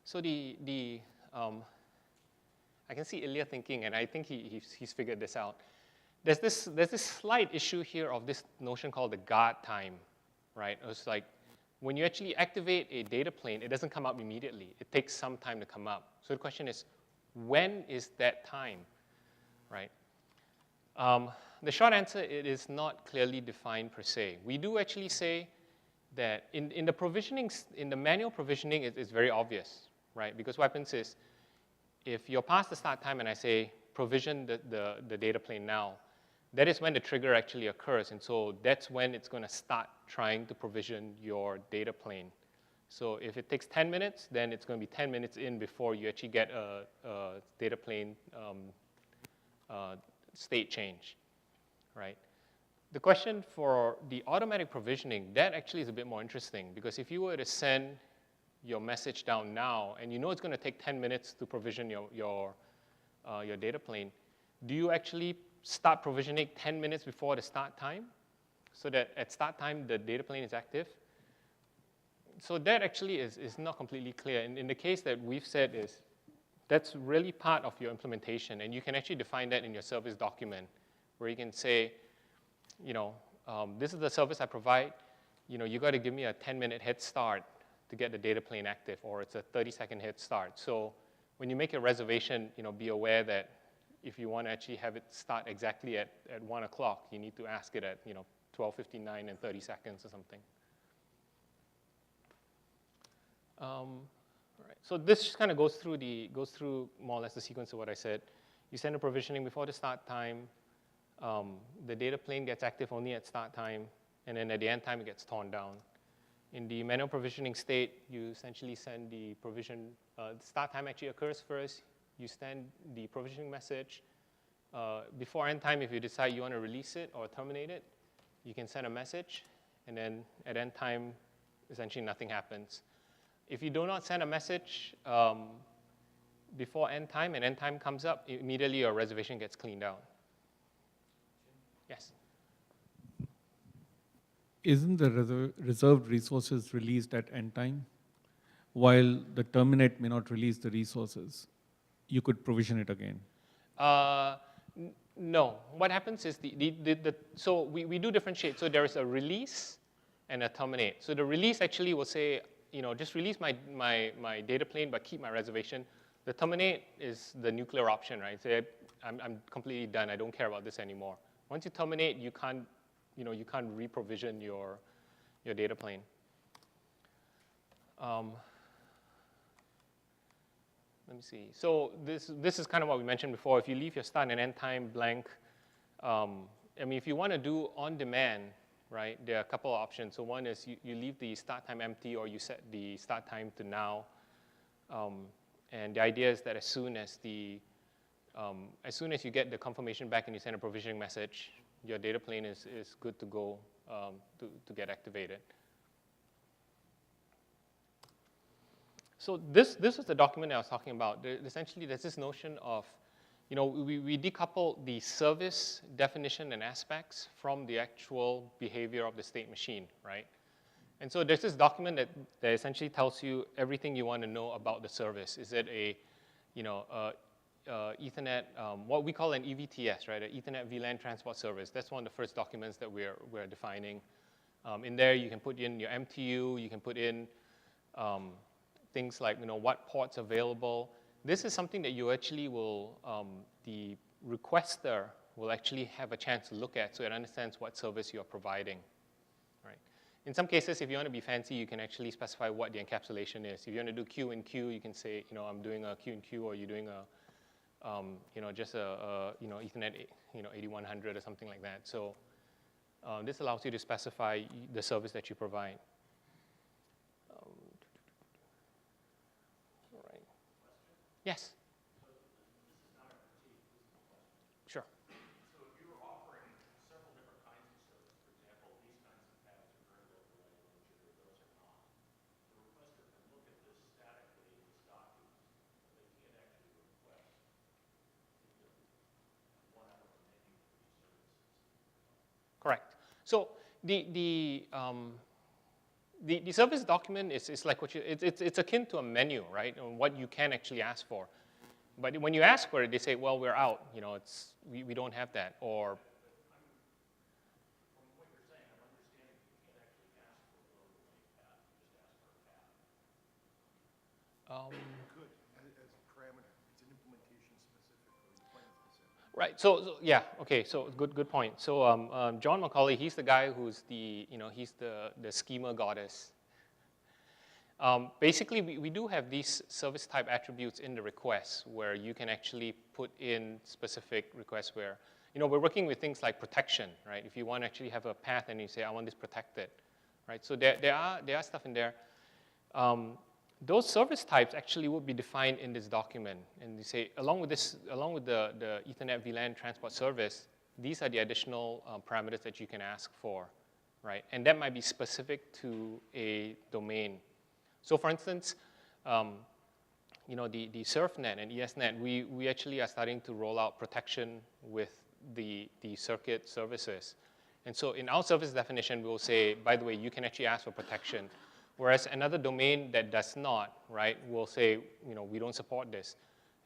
So the I can see Ilya thinking, and I think he's figured this out. There's this slight issue here of this notion called the guard time, right? It's like when you actually activate a data plane, it doesn't come up immediately. It takes some time to come up. So the question is, when is that time, right? The short answer, it is not clearly defined per se. We do actually say that in the provisioning, in the manual provisioning, it's very obvious, right? Because what happens is, if you're past the start time and I say provision the data plane now, that is when the trigger actually occurs. And so that's when it's going to start trying to provision your data plane. So if it takes 10 minutes, then it's going to be 10 minutes in before you actually get a data plane state change, right? The question for the automatic provisioning, that actually is a bit more interesting, because if you were to send your message down now, and you know it's going to take 10 minutes to provision your data plane, do you actually start provisioning 10 minutes before the start time, so that at start time the data plane is active? So that actually is not completely clear. And in the case that we've said is, that's really part of your implementation, and you can actually define that in your service document, where you can say, this is the service I provide. You got to give me a 10-minute head start to get the data plane active, or it's a 30-second head start. So when you make a reservation, be aware that if you want to actually have it start exactly at 1 o'clock, you need to ask it at 12:59 and 30 seconds or something. All right. So this just kind of goes through more or less the sequence of what I said. You send a provisioning before the start time. The data plane gets active only at start time, and then at the end time it gets torn down. In the manual provisioning state, you essentially send the provision. The start time actually occurs first. You send the provisioning message. Before end time, if you decide you want to release it or terminate it, you can send a message, and then at end time, essentially nothing happens. If you do not send a message before end time and end time comes up, immediately your reservation gets cleaned out. Yes? Isn't the reserved resources released at end time? While the terminate may not release the resources, you could provision it again. No. What happens is, so we do differentiate. So there is a release and a terminate. So the release actually will say, just release my data plane, but keep my reservation. The terminate is the nuclear option, right? Say, I'm completely done. I don't care about this anymore. Once you terminate, you can't re-provision your data plane. Let me see. So this is kind of what we mentioned before. If you leave your start and end time blank, if you want to do on demand, right, there are a couple of options. So one is you leave the start time empty, or you set the start time to now. And the idea is that as soon as you get the confirmation back and you send a provisioning message, your data plane is good to go to get activated. So this is the document I was talking about. Essentially, there's this notion of, we decouple the service definition and aspects from the actual behavior of the state machine, right? And so there's this document that essentially tells you everything you want to know about the service. Is it a, Ethernet, what we call an EVTS, right? An Ethernet VLAN transport service. That's one of the first documents that we're defining. In there, you can put in your MTU. You can put in things like, what ports available. This is something that you actually will, the requester will actually have a chance to look at, so it understands what service you're providing, right? In some cases, if you want to be fancy, you can actually specify what the encapsulation is. If you want to do Q and Q, you can say, I'm doing a Q and Q, or you're doing a, just a, Ethernet, 8100 or something like that. So this allows you to specify the service that you provide. All right. Yes. Sure. So if you're offering several different kinds of service, for example, these kinds of paths are very low reliability, or those are not, the requester can look at this statically in this document, but they can't actually request one out of many of these services. Correct. So The service document is like what it's akin to a menu, right? On what you can actually ask for. But when you ask for it, they say, well, we're out. You know, we don't have that. Or From what you're saying, I'm understanding you can't actually ask for a load-related path, you just ask for a path. Could, as a parameter. It's an implementation specific or plan specific. right. So yeah. Okay. So good point. So John Macaulay, he's the guy who's he's the schema goddess. Basically, we do have these service type attributes in the requests where you can actually put in specific requests where, we're working with things like protection, right? If you want to actually have a path and you say, I want this protected, right? So there are stuff in there. Those service types actually will be defined in this document. And you say, along with the Ethernet VLAN transport service, these are the additional parameters that you can ask for, right? And that might be specific to a domain. So for instance, the SurfNet and ESNet, we actually are starting to roll out protection with the circuit services. And so in our service definition, we'll say, by the way, you can actually ask for protection. Whereas another domain that does not, right, will say, we don't support this.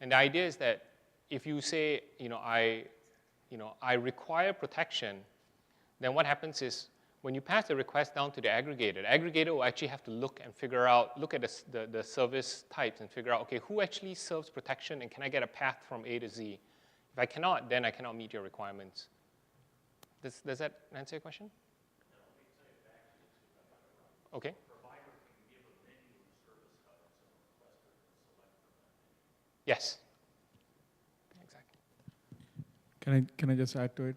And the idea is that if you say, I require protection, then what happens is, when you pass the request down to the aggregator will actually have to look at the service types and figure out, okay, who actually serves protection and can I get a path from A to Z? If I cannot, then I cannot meet your requirements. Does that answer your question? Now, let me say it back to you. Okay. Provider can give a menu of service types and a requester can select from that menu. Yes. Exactly. Can I just add to it?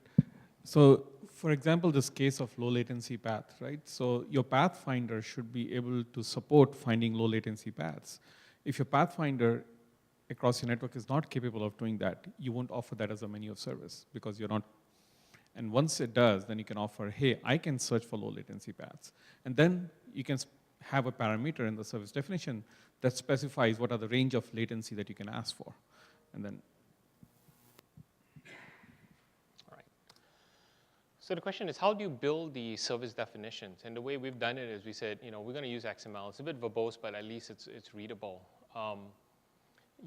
So, for example, this case of low latency path, right? So your pathfinder should be able to support finding low latency paths. If your pathfinder across your network is not capable of doing that, you won't offer that as a menu of service because you're not. And once it does, then you can offer, hey, I can search for low latency paths. And then you can have a parameter in the service definition that specifies what are the range of latency that you can ask for. And then So the question is, how do you build the service definitions? And the way we've done it is we said, we're going to use XML. It's a bit verbose, but at least it's readable.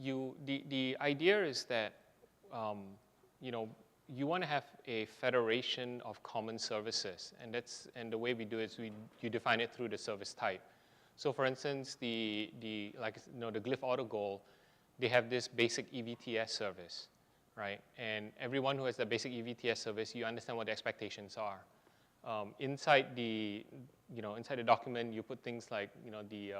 The idea is that, you want to have a federation of common services, and the way we do it is you define it through the service type. So for instance, the Glyph Auto Goal, they have this basic EVTS service. Right? And everyone who has the basic EVTS service, you understand what the expectations are. Inside the document, you put things like, the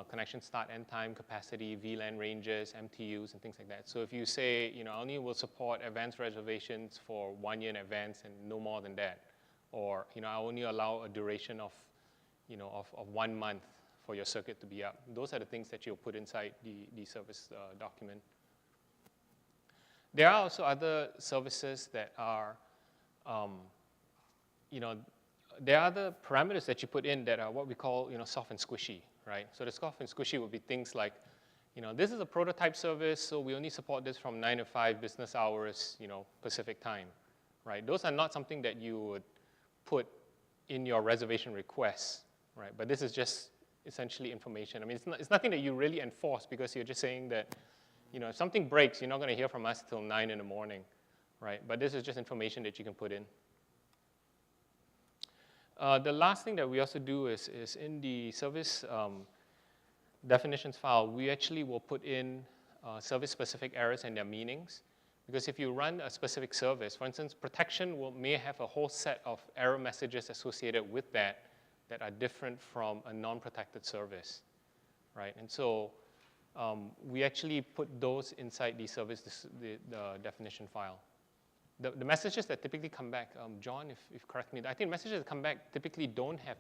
connection start end time, capacity, VLAN ranges, MTUs, and things like that. So if you say, I only will support advanced reservations for 1 year in advance and no more than that, or, I only allow a duration of 1 month for your circuit to be up. Those are the things that you'll put inside the service document. There are also other services that are, there are other parameters that you put in that are what we call, soft and squishy, right? So the soft and squishy would be things like, this is a prototype service, so we only support this from 9 to 5 business hours, Pacific time, right? Those are not something that you would put in your reservation requests, right? But this is just essentially information. I mean, it's nothing that you really enforce because you're just saying that, if something breaks, you're not going to hear from us till 9 in the morning, right? But this is just information that you can put in. The last thing that we also do is in the service definitions file, we actually will put in service-specific errors and their meanings. Because if you run a specific service, for instance, protection may have a whole set of error messages associated with that are different from a non-protected service, right? And so we actually put those inside the service the definition file. The messages that typically come back, John, if correct me, I think messages that come back typically don't have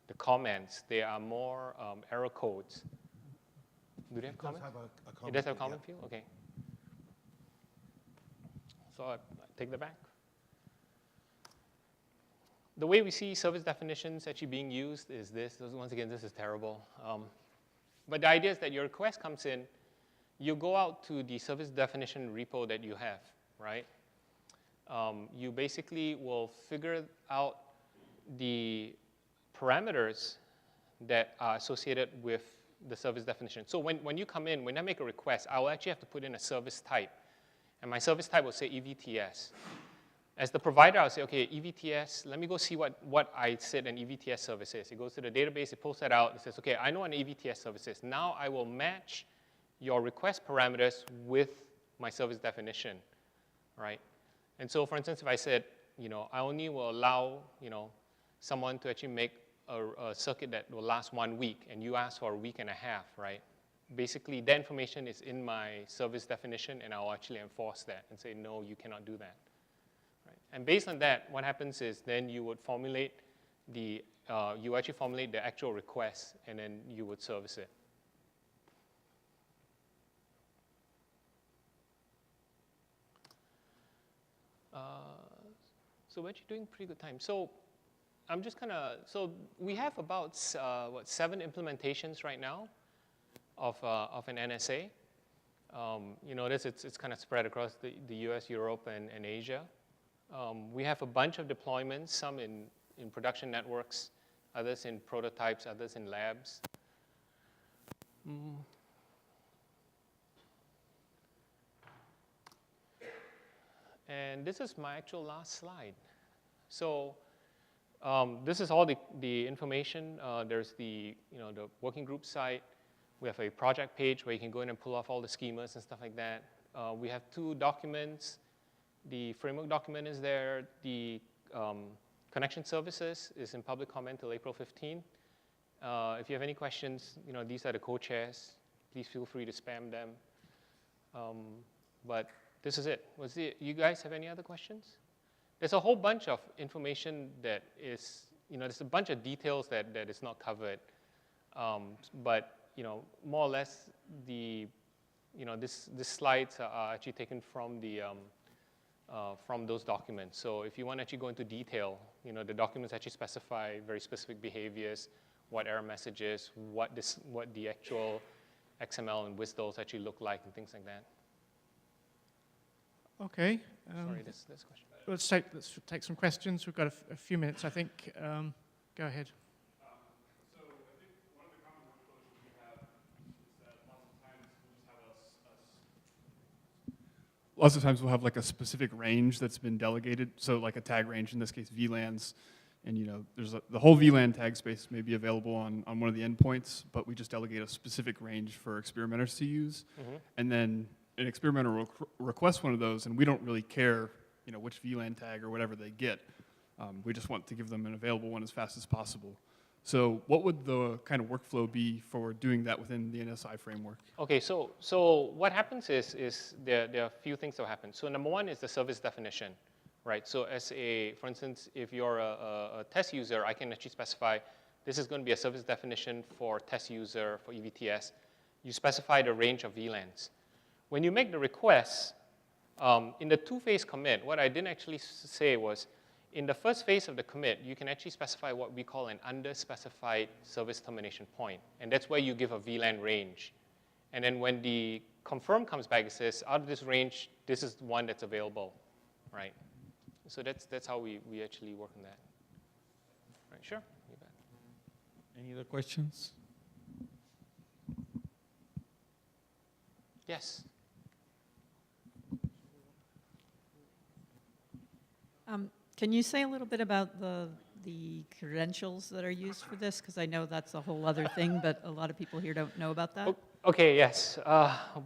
the comments. They are more error codes. Do they have comments? It does have a comment field? Okay. So I take that back. The way we see service definitions actually being used is this. Once again, this is terrible. But the idea is that your request comes in, you go out to the service definition repo that you have, right? You basically will figure out the parameters that are associated with the service definition. So when you come in, when I make a request, I will actually have to put in a service type. And my service type will say EVTS. As the provider, I'll say, okay, EVTS, let me go see what I said an EVTS service is. It goes to the database, it pulls that out, it says, okay, I know what an EVTS service is. Now I will match your request parameters with my service definition, right? And so, for instance, if I said, I only will allow, someone to actually make a circuit that will last 1 week, and you ask for a week and a half, right? Basically, that information is in my service definition, and I'll actually enforce that and say, no, you cannot do that. Right? And based on that, what happens is then you would formulate the actual request, and then you would service it. So we're actually doing pretty good time. So I'm just so we have about 7 implementations right now of an NSA. You notice it's kind of spread across the US, Europe, and Asia. We have a bunch of deployments, some in production networks, others in prototypes, others in labs. And this is my actual last slide. So this is all the information. There's the working group site. We have a project page where you can go in and pull off all the schemas and stuff like that. We have 2 documents. The framework document is there. The connection services is in public comment till April 15. If you have any questions, these are the co-chairs. Please feel free to spam them. But this is it. You guys have any other questions? There's a whole bunch of information that is, there's a bunch of details that is not covered. But, more or less, these slides are actually taken from from those documents. So if you want to actually go into detail, the documents actually specify very specific behaviors, what error messages, what the actual XML and WSDLs actually look like, and things like that. Okay. Sorry, this question. Let's take some questions. We've got a few minutes, I think. Go ahead. So I think one of the common workflows we have is that lots of times we'll have like a specific range that's been delegated. So like a tag range, in this case VLANs, and there's the whole VLAN tag space may be available on one of the endpoints, but we just delegate a specific range for experimenters to use, and then an experimenter will request one of those, and we don't really care, which VLAN tag or whatever they get. We just want to give them an available one as fast as possible. So what would the kind of workflow be for doing that within the NSI framework? Okay, so what happens is there are a few things that will happen. So number one is the service definition, right? So for instance, if you're a test user, I can actually specify this is going to be a service definition for test user for EVTS. You specify the range of VLANs. When you make the request, in the 2-phase commit, what I didn't actually say was, in the first phase of the commit, you can actually specify what we call an underspecified service termination point. And that's where you give a VLAN range. And then when the confirm comes back, it says, out of this range, this is the one that's available, right? So that's how we actually work on that. Right, sure, you bet. Any other questions? Yes. Can you say a little bit about the credentials that are used for this? Because I know that's a whole other thing, but a lot of people here don't know about that. Okay, yes.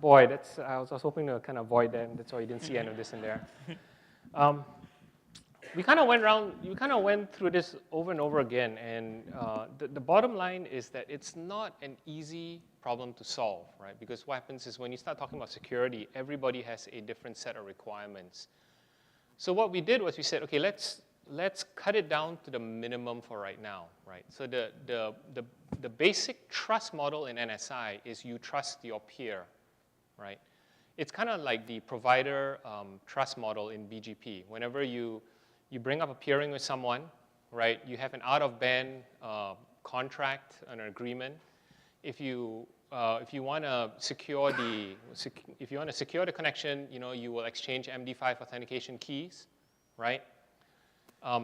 Boy, I was hoping to kind of avoid that, and that's why you didn't see any of this in there. We kind of went through this over and over again, and the bottom line is that it's not an easy problem to solve, right? Because what happens is when you start talking about security, everybody has a different set of requirements. So what we did was we said, okay, let's cut it down to the minimum for right now, right? So the basic trust model in NSI is you trust your peer, right? It's kind of like the provider trust model in BGP. Whenever you bring up a peering with someone, right? You have an out-of-band contract, an agreement. If you want to secure the connection, you will exchange MD5 authentication keys, right?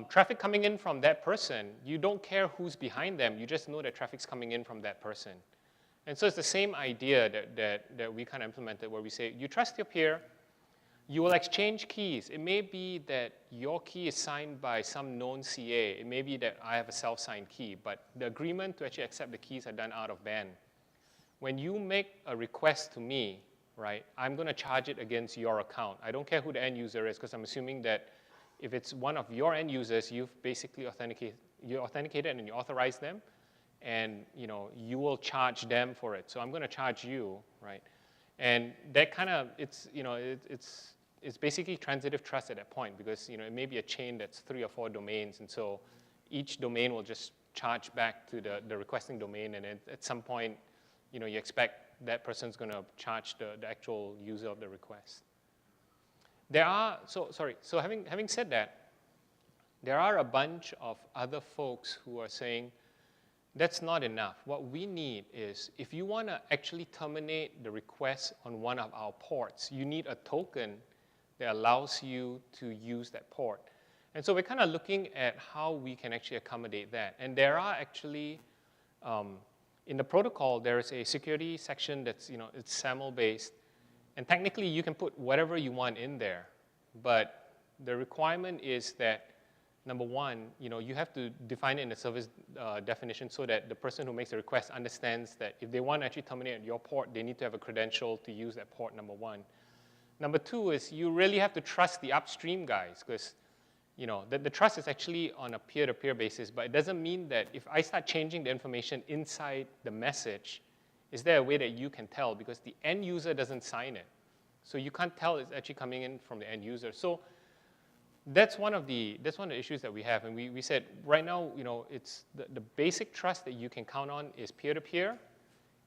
traffic coming in from that person, you don't care who's behind them. You just know that traffic's coming in from that person. And so it's the same idea that we kind of implemented where we say, you trust your peer, you will exchange keys. It may be that your key is signed by some known CA. It may be that I have a self-signed key, but the agreement to actually accept the keys are done out of band. When you make a request to me, right, I'm going to charge it against your account. I don't care who the end user is, because I'm assuming that if it's one of your end users, you've basically authenticated and you authorize them, and you will charge them for it. So I'm going to charge you, right? And that kind of, it's basically transitive trust at that point, because it may be a chain that's 3 or 4 domains, and so each domain will just charge back to the requesting domain, and at some point, you expect that person's going to charge the actual user of the request. So having said that, there are a bunch of other folks who are saying, that's not enough. What we need is, if you want to actually terminate the request on one of our ports, you need a token that allows you to use that port. And so we're kind of looking at how we can actually accommodate that. And there are actually, in the protocol, there is a security section that's, it's SAML-based. And technically, you can put whatever you want in there. But the requirement is that, number one, you have to define it in the service definition so that the person who makes the request understands that if they want to actually terminate your port, they need to have a credential to use that port, number one. Number two is you really have to trust the upstream guys, because the trust is actually on a peer-to-peer basis, but it doesn't mean that if I start changing the information inside the message, is there a way that you can tell? Because the end user doesn't sign it. So you can't tell it's actually coming in from the end user. So that's one of the issues that we have. And we said, right now, it's the basic trust that you can count on is peer-to-peer.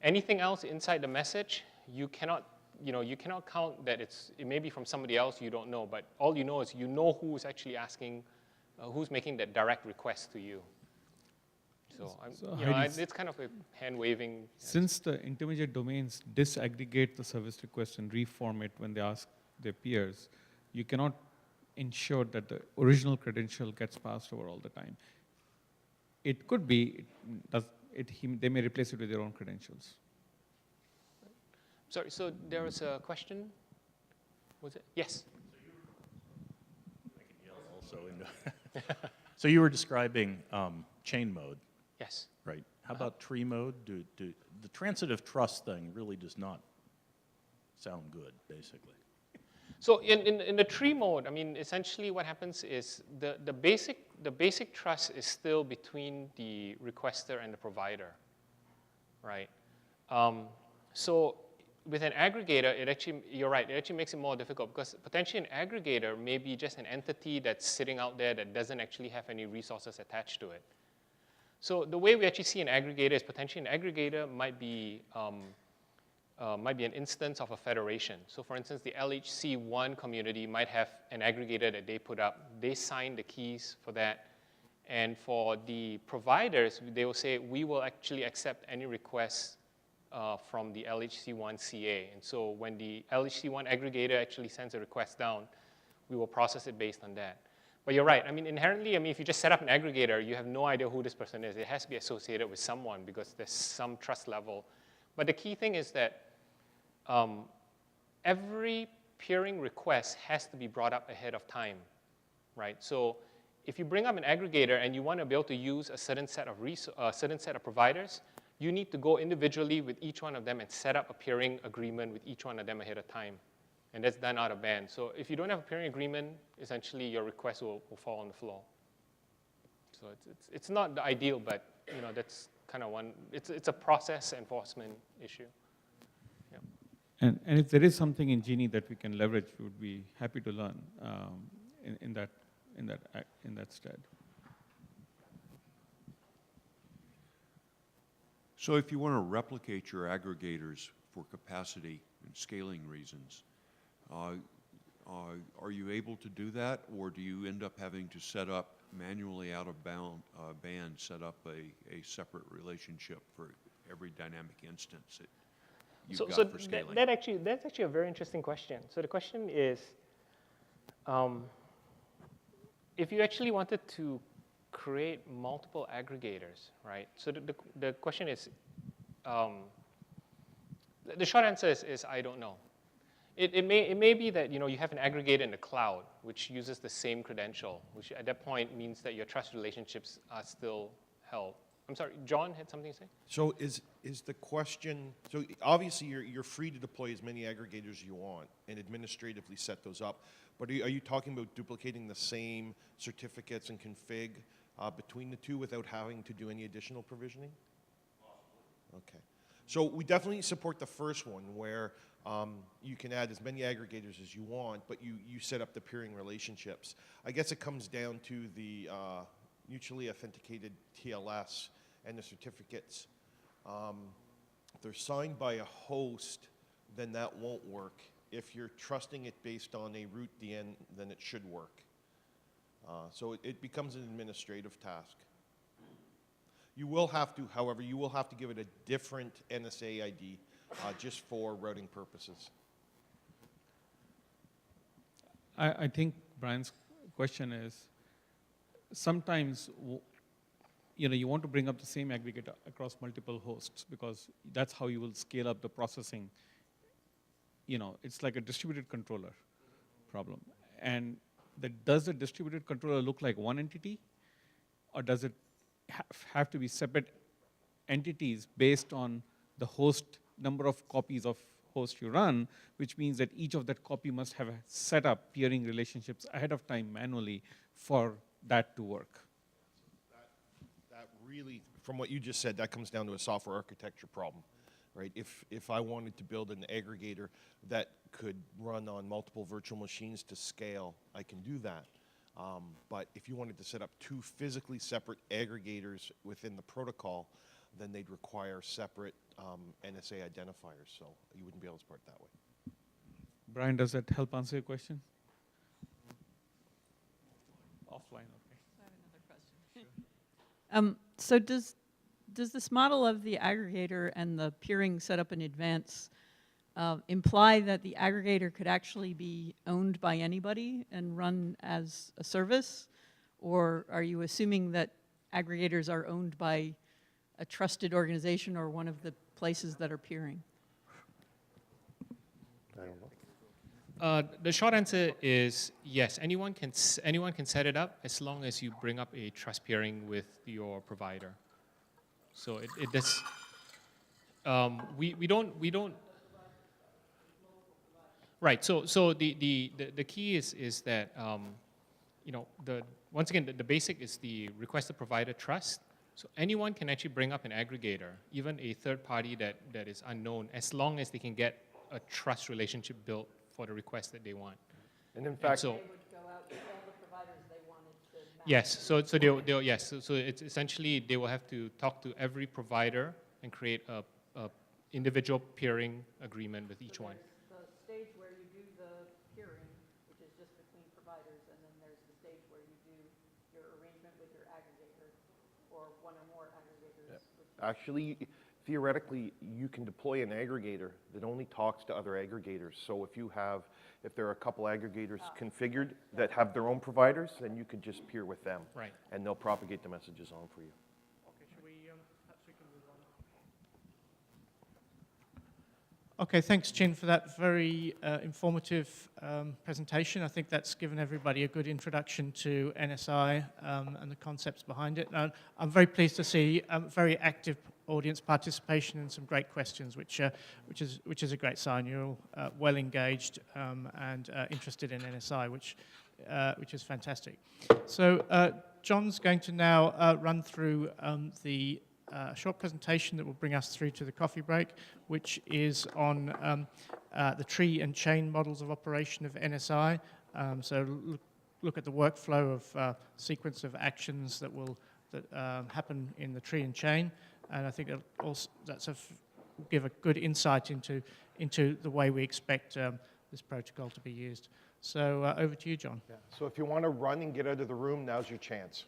Anything else inside the message, you cannot count that it may be from somebody else you don't know, but all you know is who's actually asking, who's making that direct request to you. So, it's kind of a hand-waving. Since the intermediate domains disaggregate the service request and reform it when they ask their peers, you cannot ensure that the original credential gets passed over all the time. It could be, they may replace it with their own credentials. Sorry, so there was a question? Was it? Yes? I can yell also. So you were describing chain mode. Yes. Right. How about tree mode? The transitive trust thing really does not sound good, basically. So in the tree mode, I mean, essentially what happens is the basic trust is still between the requester and the provider, right? So with an aggregator, you're right, it actually makes it more difficult, because potentially an aggregator may be just an entity that's sitting out there that doesn't actually have any resources attached to it. So the way we actually see an aggregator is potentially an aggregator might be an instance of a federation. So for instance, the LHC1 community might have an aggregator that they put up. They sign the keys for that. And for the providers, they will say, we will actually accept any requests from the LHC1 CA. And so when the LHC1 aggregator actually sends a request down, we will process it based on that. But you're right. I mean, inherently, if you just set up an aggregator, you have no idea who this person is. It has to be associated with someone because there's some trust level. But the key thing is that every peering request has to be brought up ahead of time, right? So if you bring up an aggregator and you want to be able to use a certain set of providers, you need to go individually with each one of them and set up a peering agreement with each one of them ahead of time. And that's done out of band. So if you don't have a peering agreement, essentially your request will fall on the floor. So it's not the ideal, but that's kind of one. It's a process enforcement issue. Yeah. And if there is something in Genie that we can leverage, we would be happy to learn in that stead. So if you want to replicate your aggregators for capacity and scaling reasons, are you able to do that, or do you end up having to set up manually out of band, set up a separate relationship for every dynamic instance that you've got for scaling? That's actually a very interesting question. So the question is, if you actually wanted to create multiple aggregators, right? So the question is, the short answer is I don't know. It may be that you have an aggregator in the cloud which uses the same credential, which at that point means that your trust relationships are still held. I'm sorry, John had something to say? So is the question, so obviously you're free to deploy as many aggregators as you want and administratively set those up, but are you talking about duplicating the same certificates and config between the two without having to do any additional provisioning? Okay. So we definitely support the first one where you can add as many aggregators as you want, but you set up the peering relationships. I guess it comes down to the mutually authenticated TLS and the certificates. If they're signed by a host, then that won't work. If you're trusting it based on a root DN, then it should work. So it becomes an administrative task. You will have to, however, you will have to give it a different NSA ID just for routing purposes. I think Brian's question is, sometimes you want to bring up the same aggregator across multiple hosts because that's how you will scale up the processing. It's like a distributed controller problem. And does the distributed controller look like one entity, or does it have to be separate entities based on the host number of copies of host you run, which means that each of that copy must have set up peering relationships ahead of time manually for that to work? That really, from what you just said, that comes down to a software architecture problem, right? If I wanted to build an aggregator that could run on multiple virtual machines to scale, I can do that. But if you wanted to set up two physically separate aggregators within the protocol, then they'd require separate NSA identifiers, so you wouldn't be able to support it that way. Brian, does that help answer your question? Offline, okay. I have another question. So does this model of the aggregator and the peering set up in advance imply that the aggregator could actually be owned by anybody and run as a service? Or are you assuming that aggregators are owned by a trusted organization or one of the places that are peering? I don't know. The short answer is yes. Anyone can set it up as long as you bring up a trust peering with your provider. So it does. We don't. Right. So the key is that once again the basic is the request the provider trust. So anyone can actually bring up an aggregator, even a third party that is unknown, as long as they can get a trust relationship built for the request that they want. And in fact, They would go out to all the providers they wanted to match. Yes, they'll yes, so it's essentially they will have to talk to every provider and create a individual peering agreement with each one. The stage where you do the peering, which is just between providers, and then there's the stage where you do your arrangement with your aggregator or one or more aggregators. yeah. Actually, theoretically, you can deploy an aggregator that only talks to other aggregators. So if there are a couple aggregators configured that have their own providers, then you could just peer with them. Right. And they'll propagate the messages on for you. Okay, should we, perhaps we can move on. Okay, thanks, Chin, for that very informative presentation. I think that's given everybody a good introduction to NSI and the concepts behind it. And I'm very pleased to see very active audience participation and some great questions, which is a great sign. You're all well engaged and interested in NSI, which is fantastic. So John's going to now run through the short presentation that will bring us through to the coffee break, which is on the tree and chain models of operation of NSI. So look at the workflow of sequence of actions that will happen in the tree and chain. And I think that's give a good insight into the way we expect this protocol to be used. So over to you, John. Yeah. So if you want to run and get out of the room, now's your chance.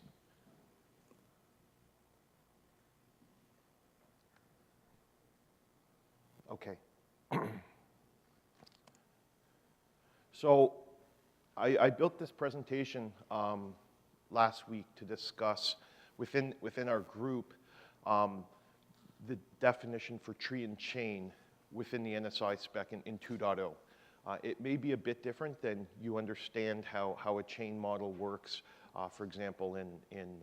Okay. So I built this presentation last week to discuss within our group the definition for tree and chain within the NSI spec in 2.0. It may be a bit different than you understand how a chain model works, for example, in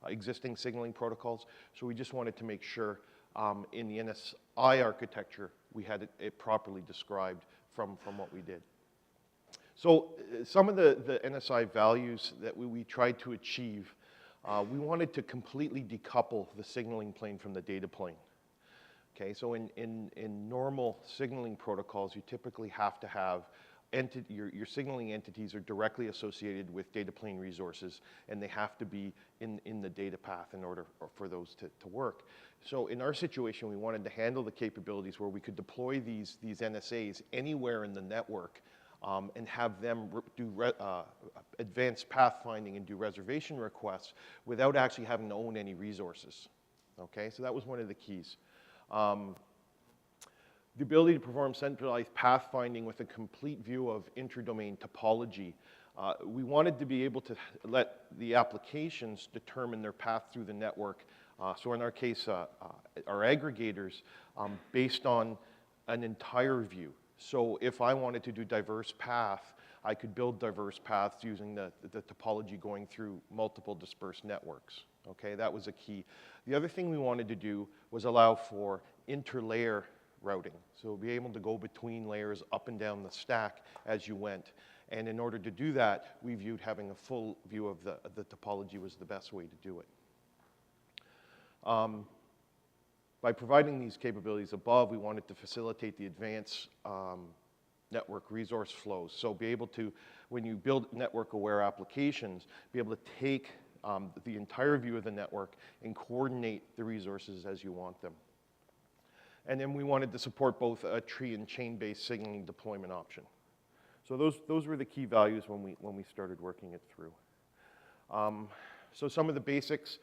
existing signaling protocols. So we just wanted to make sure in the NSI architecture we had it properly described from what we did. So some of the NSI values that we tried to achieve, we wanted to completely decouple the signaling plane from the data plane. Okay, so in normal signaling protocols, you typically have to have your signaling entities are directly associated with data plane resources, and they have to be in the data path in order for those to work. So in our situation, we wanted to handle the capabilities where we could deploy these NSAs anywhere in the network and have them do advanced pathfinding and do reservation requests without actually having to own any resources. Okay, so that was one of the keys. The ability to perform centralized pathfinding with a complete view of intradomain topology. We wanted to be able to let the applications determine their path through the network. So in our case, our aggregators, based on an entire view. So if I wanted to do diverse path, I could build diverse paths using the topology going through multiple dispersed networks. Okay, that was a key. The other thing we wanted to do was allow for interlayer routing. So be able to go between layers up and down the stack as you went. And in order to do that, we viewed having a full view of the topology was the best way to do it. By providing these capabilities above, we wanted to facilitate the advanced network resource flows. So be able to, when you build network-aware applications, be able to take the entire view of the network and coordinate the resources as you want them. And then we wanted to support both a tree and chain-based signaling deployment option. So those were the key values when we started working it through. So some of the basics,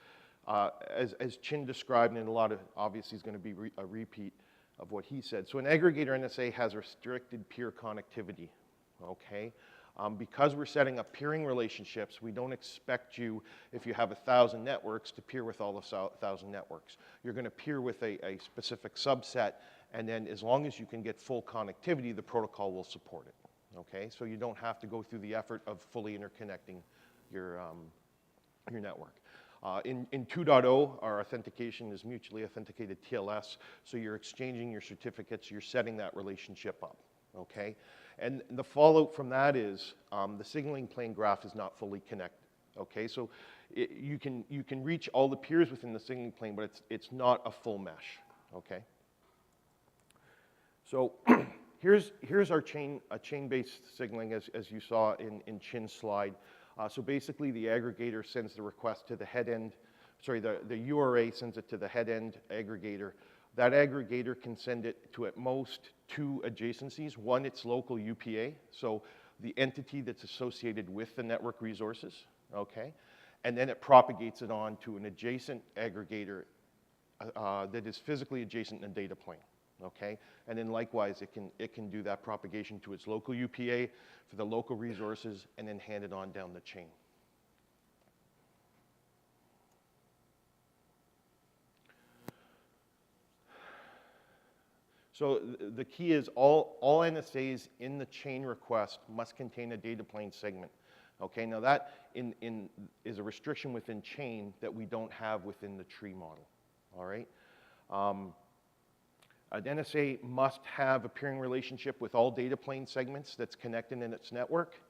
as Chin described, and a lot of, obviously is going to be a repeat of what he said. So an aggregator NSA has restricted peer connectivity, okay? Because we're setting up peering relationships, we don't expect you, if you have 1,000 networks, to peer with all the 1,000 networks. You're going to peer with a specific subset, and then as long as you can get full connectivity, the protocol will support it, okay? So you don't have to go through the effort of fully interconnecting your network. In 2.0, our authentication is mutually authenticated TLS, so you're exchanging your certificates, you're setting that relationship up, okay? And the fallout from that is the signaling plane graph is not fully connected, okay? So you can reach all the peers within the signaling plane, but it's not a full mesh, okay? So here's our chain-based signaling as you saw in Chin's slide. So basically the aggregator sends the request to the head end, sorry, the URA sends it to the head end aggregator. That aggregator can send it to at most 2 adjacencies. One, its local UPA, so the entity that's associated with the network resources, okay? And then it propagates it on to an adjacent aggregator that is physically adjacent in a data plane, okay? And then likewise, it can do that propagation to its local UPA for the local resources and then hand it on down the chain. So the key is all NSAs in the chain request must contain a data plane segment. Okay, now that is a restriction within chain that we don't have within the tree model, all right? An NSA must have a peering relationship with all data plane segments that's connected in its network,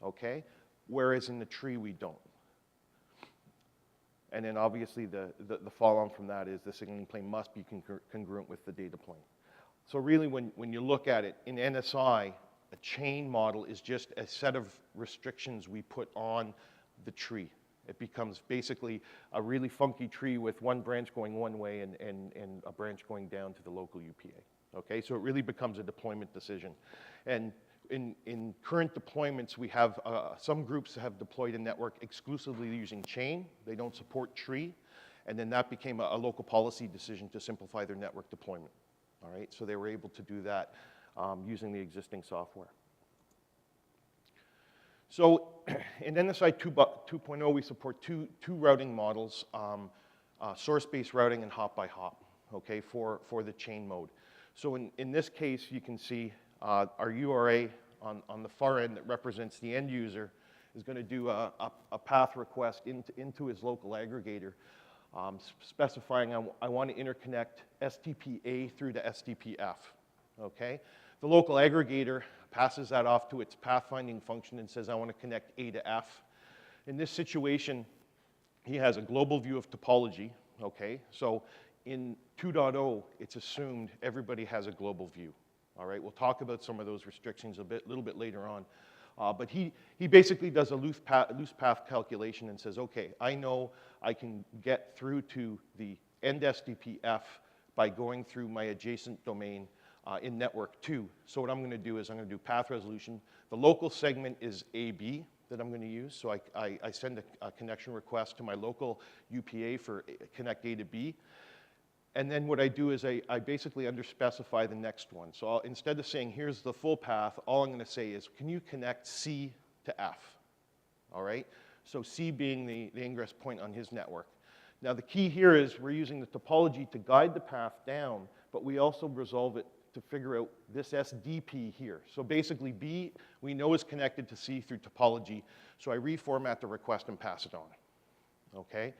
okay? Whereas in the tree, we don't. And then obviously the follow-on from that is the signaling plane must be congruent with the data plane. So really when you look at it, in NSI, a chain model is just a set of restrictions we put on the tree. It becomes basically a really funky tree with one branch going one way and a branch going down to the local UPA. Okay, so it really becomes a deployment decision. And in current deployments, we have, some groups have deployed a network exclusively using chain. They don't support tree. And then that became a local policy decision to simplify their network deployment. All right, so they were able to do that using the existing software. So in NSI 2.0, we support two routing models, source-based routing and hop-by-hop, okay, for the chain mode. So in this case, you can see our URA on the far end that represents the end user is going to do a path request into his local aggregator, specifying I want to interconnect STP-A through to STP-F, okay? The local aggregator passes that off to its pathfinding function and says, I want to connect A to F. In this situation, he has a global view of topology, okay? So in 2.0, it's assumed everybody has a global view, all right? We'll talk about some of those restrictions a little bit later on. But he basically does a loose path calculation and says, okay, I know I can get through to the end STP-F by going through my adjacent domain in network 2. So what I'm going to do is I'm going to do path resolution. The local segment is AB that I'm going to use. So I send a connection request to my local UPA for connect A to B. And then what I do is I basically underspecify the next one. So instead of saying, here's the full path, all I'm going to say is, can you connect C to F? All right? So C being the ingress point on his network. Now the key here is we're using the topology to guide the path down, but we also resolve it to figure out this SDP here. So basically B, we know is connected to C through topology, so I reformat the request and pass it on, okay?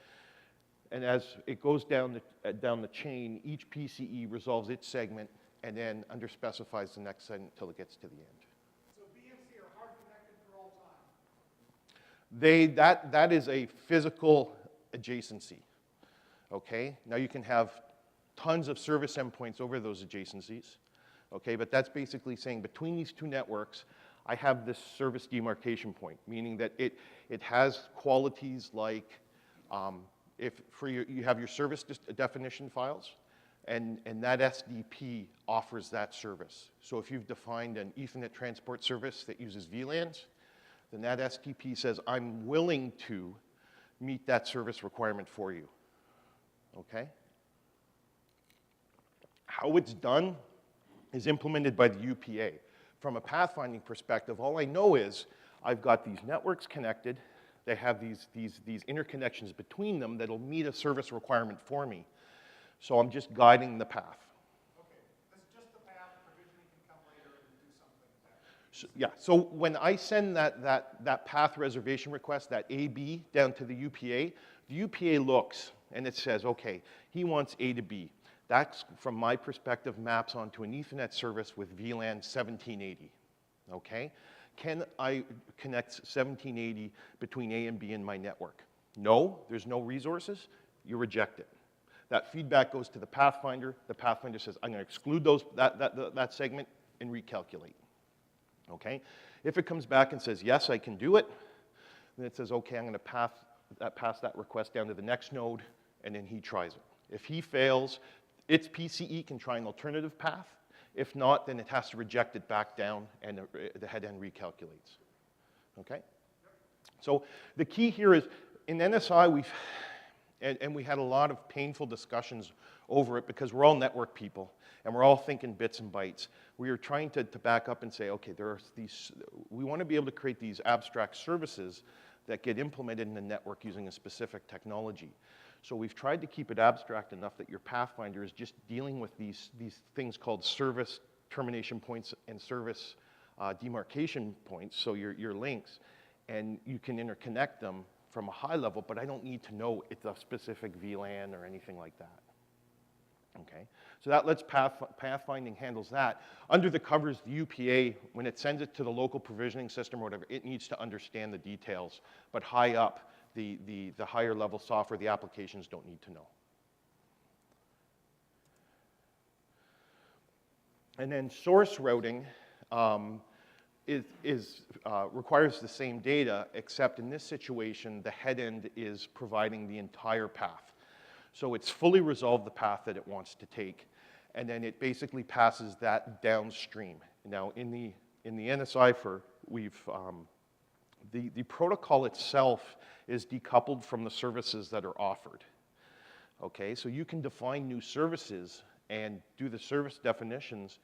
And as it goes down the chain, each PCE resolves its segment and then underspecifies the next segment until it gets to the end. So B and C are hard connected for all time. That is a physical adjacency, okay? Now you can have tons of service endpoints over those adjacencies, okay? But that's basically saying between these two networks, I have this service demarcation point, meaning that it has qualities like if you have your service definition files, and that SDP offers that service. So if you've defined an Ethernet transport service that uses VLANs, then that SDP says, I'm willing to meet that service requirement for you, okay? How it's done is implemented by the UPA. From a pathfinding perspective, all I know is I've got these networks connected. They have these interconnections between them that'll meet a service requirement for me. So I'm just guiding the path. Okay, that's just the path. Provisioning can come later and do something with that. So, yeah, so when I send that path reservation request, that AB, down to the UPA looks and it says, okay, he wants A to B. That's, from my perspective, maps onto an Ethernet service with VLAN 1780, okay? Can I connect 1780 between A and B in my network? No, there's no resources, you reject it. That feedback goes to the pathfinder. The pathfinder says, I'm going to exclude that segment and recalculate, okay? If it comes back and says, yes, I can do it, then it says, okay, I'm going to pass that request down to the next node, and then he tries it. If he fails, its PCE can try an alternative path. If not, then it has to reject it back down, and the head end recalculates, okay? So the key here is, in NSI, we had a lot of painful discussions over it because we're all network people, and we're all thinking bits and bytes. We are trying to back up and say, okay, we want to be able to create these abstract services that get implemented in the network using a specific technology. So we've tried to keep it abstract enough that your pathfinder is just dealing with these things called service termination points and service demarcation points, so your links, and you can interconnect them from a high level, but I don't need to know it's a specific VLAN or anything like that. Okay, so that lets pathfinding handles that. Under the covers, the UPA, when it sends it to the local provisioning system or whatever, it needs to understand the details, but high up, the higher level software, the applications don't need to know. And then source routing requires the same data, except in this situation, the head end is providing the entire path. So it's fully resolved the path that it wants to take, and then it basically passes that downstream. Now, in the NSI the protocol itself is decoupled from the services that are offered. Okay, so you can define new services and do the service definitions,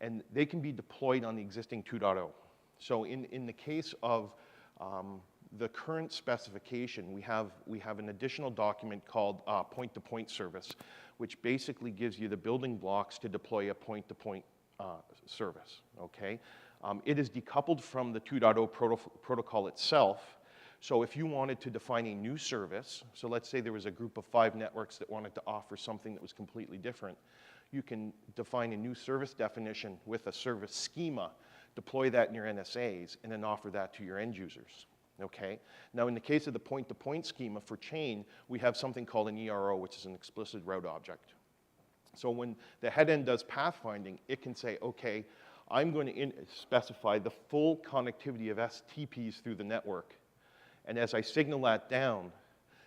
and they can be deployed on the existing 2.0. So in the case of The current specification, we have an additional document called point-to-point service, which basically gives you the building blocks to deploy a point-to-point service, okay? It is decoupled from the 2.0 protocol itself. So if you wanted to define a new service, so let's say there was a group of 5 networks that wanted to offer something that was completely different, you can define a new service definition with a service schema, deploy that in your NSAs, and then offer that to your end users, okay? Now in the case of the point-to-point schema for chain, we have something called an ERO, which is an explicit route object. So when the head end does pathfinding, it can say, okay, I'm going to specify the full connectivity of STPs through the network. And as I signal that down,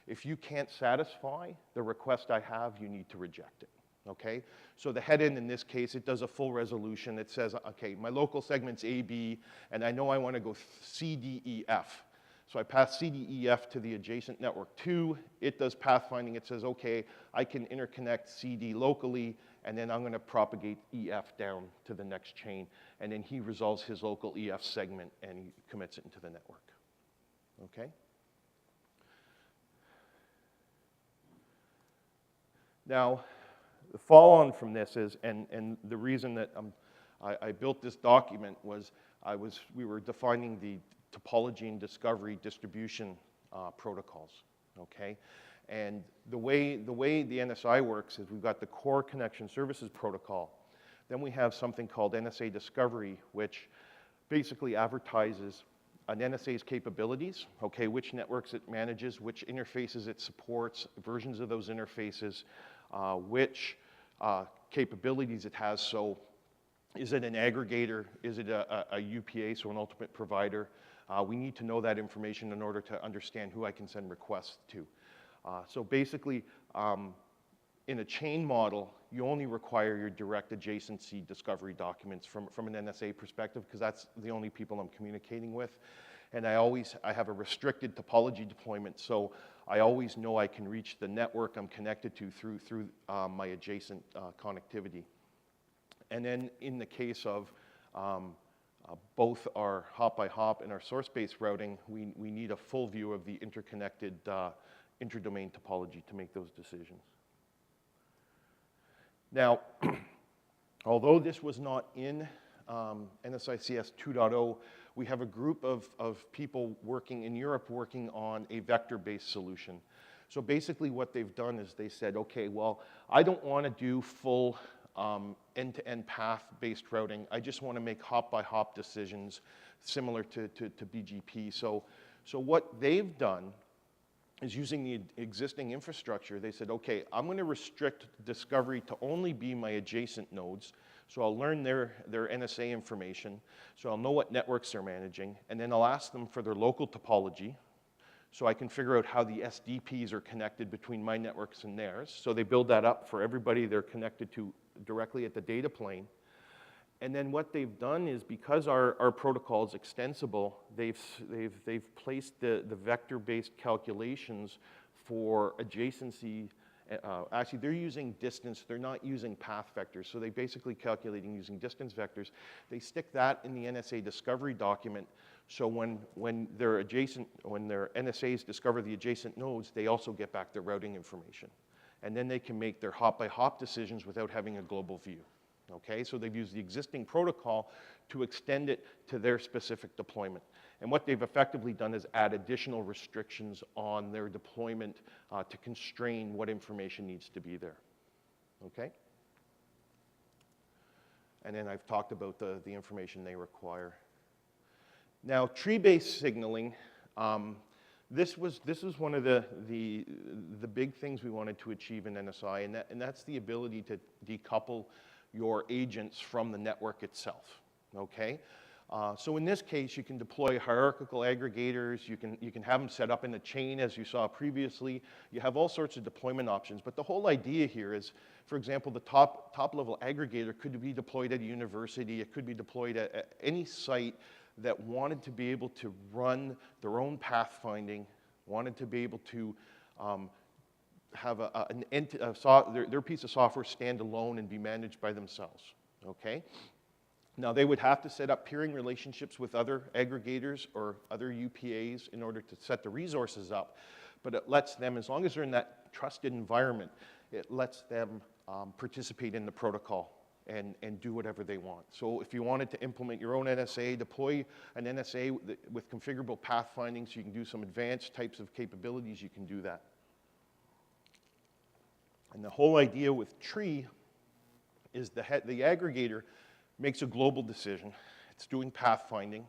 if you can't satisfy the request I have, you need to reject it, okay? So the head end in this case, it does a full resolution. It says, okay, my local segment's A, B, and I know I want to go C, D, E, F. So I pass C, D, E, F to the adjacent network 2. It does pathfinding. It says, okay, I can interconnect C, D locally, and then I'm going to propagate EF down to the next chain. And then he resolves his local EF segment, and he commits it into the network. Okay? Now, the follow-on from this is, and the reason that I built this document was we were defining the topology and discovery distribution protocols, okay? And the way the NSI works is we've got the core connection services protocol. Then we have something called NSA discovery, which basically advertises an NSA's capabilities, okay, which networks it manages, which interfaces it supports, versions of those interfaces, which capabilities it has. So is it an aggregator? Is it a UPA, so an ultimate provider? We need to know that information in order to understand who I can send requests to. So basically, in a chain model, you only require your direct adjacency discovery documents from an NSA perspective, because that's the only people I'm communicating with. And I have a restricted topology deployment, so I always know I can reach the network I'm connected to through my adjacent connectivity. And then in the case of both our hop-by-hop and our source-based routing, we need a full view of the interconnected interdomain topology to make those decisions. Now, although this was not in NSICS 2.0, we have a group of people working in Europe working on a vector-based solution. So basically what they've done is they said, okay, well, I don't want to do full end-to-end path-based routing. I just want to make hop-by-hop decisions similar to BGP. So what they've done is using the existing infrastructure, they said, okay, I'm going to restrict discovery to only be my adjacent nodes. So I'll learn their NSA information. So I'll know what networks they're managing. And then I'll ask them for their local topology, so I can figure out how the SDPs are connected between my networks and theirs. So they build that up for everybody they're connected to directly at the data plane. And then what they've done is, because our protocol is extensible, they've placed the vector-based calculations for adjacency. Actually, they're using distance. They're not using path vectors. So they're basically calculating using distance vectors. They stick that in the NSA discovery document. So when their NSAs discover the adjacent nodes, they also get back their routing information. And then they can make their hop-by-hop decisions without having a global view. Okay, so they've used the existing protocol to extend it to their specific deployment. And what they've effectively done is add additional restrictions on their deployment to constrain what information needs to be there. Okay? And then I've talked about the information they require. Now, tree-based signaling, this was one of the big things we wanted to achieve in NSI, and that's the ability to decouple your agents from the network itself, okay? So in this case, you can deploy hierarchical aggregators, you can have them set up in a chain as you saw previously, you have all sorts of deployment options, but the whole idea here is, for example, the top level aggregator could be deployed at a university, it could be deployed at any site that wanted to be able to run their own pathfinding, wanted to be able to have their piece of software stand alone and be managed by themselves, okay? Now, they would have to set up peering relationships with other aggregators or other UPAs in order to set the resources up, but it lets them, as long as they're in that trusted environment, it lets them participate in the protocol and do whatever they want. So if you wanted to implement your own NSA, deploy an NSA with configurable pathfinding so you can do some advanced types of capabilities, you can do that. And the whole idea with tree is the aggregator makes a global decision. It's doing pathfinding,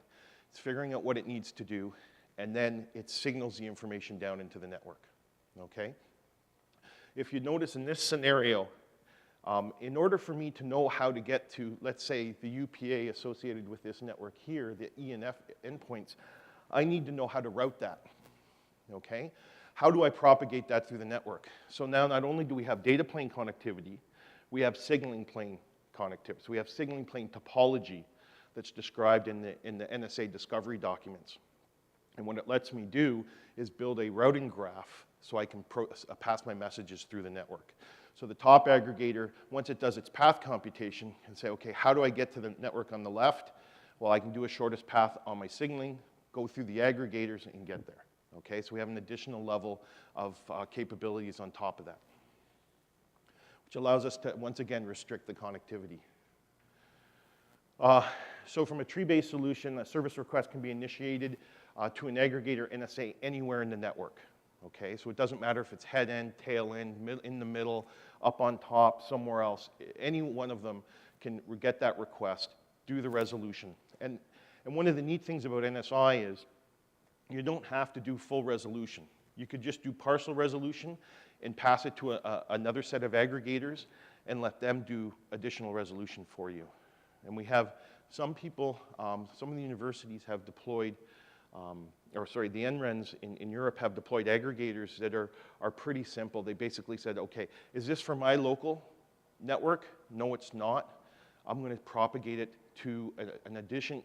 it's figuring out what it needs to do, and then it signals the information down into the network, okay? If you notice in this scenario, in order for me to know how to get to, let's say, the UPA associated with this network here, the E and F endpoints, I need to know how to route that, okay? How do I propagate that through the network? So now not only do we have data plane connectivity, we have signaling plane connectivity. So we have signaling plane topology that's described in the NSA discovery documents. And what it lets me do is build a routing graph so I can pass my messages through the network. So the top aggregator, once it does its path computation, can say, okay, how do I get to the network on the left? Well, I can do a shortest path on my signaling, go through the aggregators, and get there. Okay, so we have an additional level of capabilities on top of that, which allows us to, once again, restrict the connectivity. So from a tree-based solution, a service request can be initiated to an aggregator NSA anywhere in the network. Okay, so it doesn't matter if it's head end, tail end, in the middle, up on top, somewhere else. Any one of them can get that request, do the resolution. And one of the neat things about NSI is you don't have to do full resolution. You could just do partial resolution and pass it to another set of aggregators and let them do additional resolution for you. And we have some people, some of the universities have deployed, the NRENs in Europe have deployed aggregators that are pretty simple. They basically said, okay, is this for my local network? No, it's not. I'm going to propagate it to an adjacent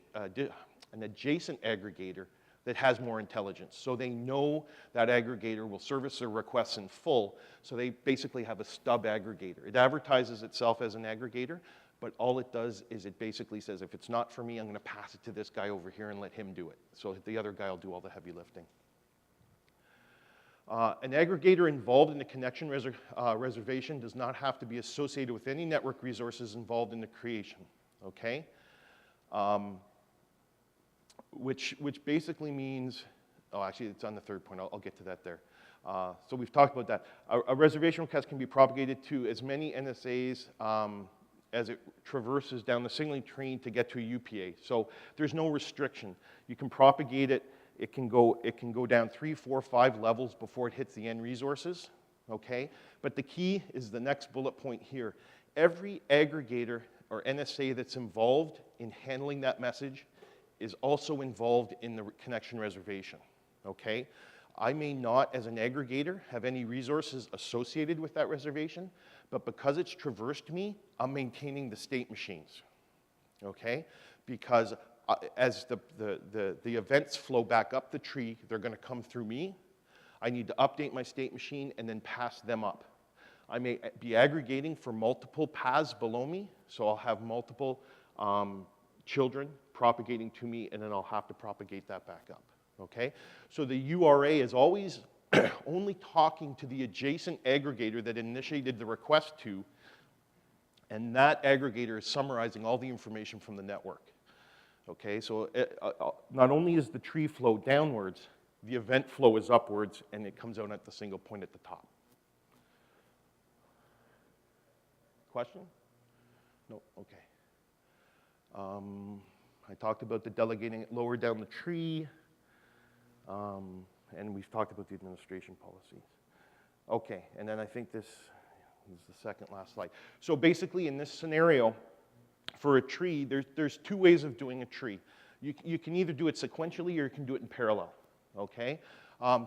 aggregator that has more intelligence. So they know that aggregator will service their requests in full, so they basically have a stub aggregator. It advertises itself as an aggregator, but all it does is it basically says, if it's not for me, I'm going to pass it to this guy over here and let him do it. So the other guy will do all the heavy lifting. An aggregator involved in the connection reservation does not have to be associated with any network resources involved in the creation, okay? Which basically means, oh, actually, it's on the third point. I'll get to that there. So we've talked about that. A reservation request can be propagated to as many NSAs as it traverses down the signaling tree to get to a UPA. So there's no restriction. You can propagate it. It can go down 3, 4, 5 levels before it hits the end resources, okay? But the key is the next bullet point here. Every aggregator or NSA that's involved in handling that message is also involved in the connection reservation, okay? I may not, as an aggregator, have any resources associated with that reservation, but because it's traversed me, I'm maintaining the state machines, okay? Because as the events flow back up the tree, they're gonna come through me. I need to update my state machine and then pass them up. I may be aggregating for multiple paths below me, so I'll have multiple children propagating to me, and then I'll have to propagate that back up, okay? So the URA is always only talking to the adjacent aggregator that initiated the request to, and that aggregator is summarizing all the information from the network, okay? So not only is the tree flow downwards, the event flow is upwards, and it comes out at the single point at the top. Question? No, okay. I talked about the delegating it lower down the tree, and we've talked about the administration policies. Okay, and then I think this is the second last slide. So basically in this scenario, for a tree, there's 2 ways of doing a tree. You can either do it sequentially or you can do it in parallel, okay?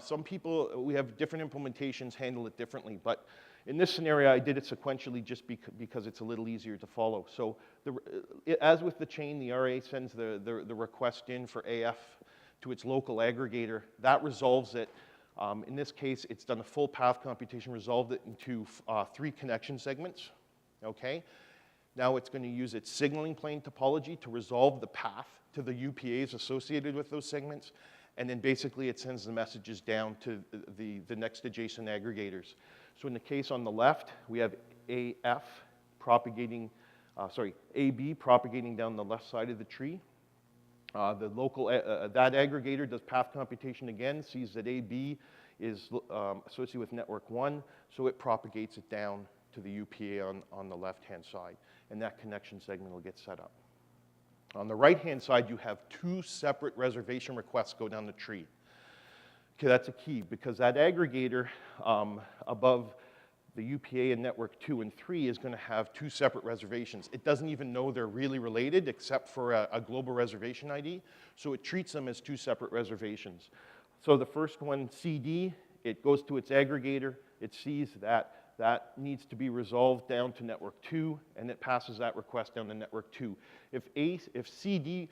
Some people, we have different implementations handle it differently, but in this scenario, I did it sequentially just because it's a little easier to follow. So as with the chain, the RA sends the request in for AF to its local aggregator. That resolves it. In this case, it's done a full path computation, resolved it into 3 connection segments, okay? Now it's going to use its signaling plane topology to resolve the path to the UPAs associated with those segments, and then basically it sends the messages down to the next adjacent aggregators. So in the case on the left, we have AB propagating down the left side of the tree. The local, that aggregator does path computation again, sees that AB is associated with network 1, so it propagates it down to the UPA on the left-hand side, and that connection segment will get set up. On the right-hand side, you have two separate reservation requests go down the tree. Okay, that's a key, because that aggregator above the UPA in network 2 and 3 is going to have two separate reservations. It doesn't even know they're really related except for a global reservation ID, so it treats them as two separate reservations. So the first one, CD, it goes to its aggregator, it sees that that needs to be resolved down to network 2, and it passes that request down to network 2. If CD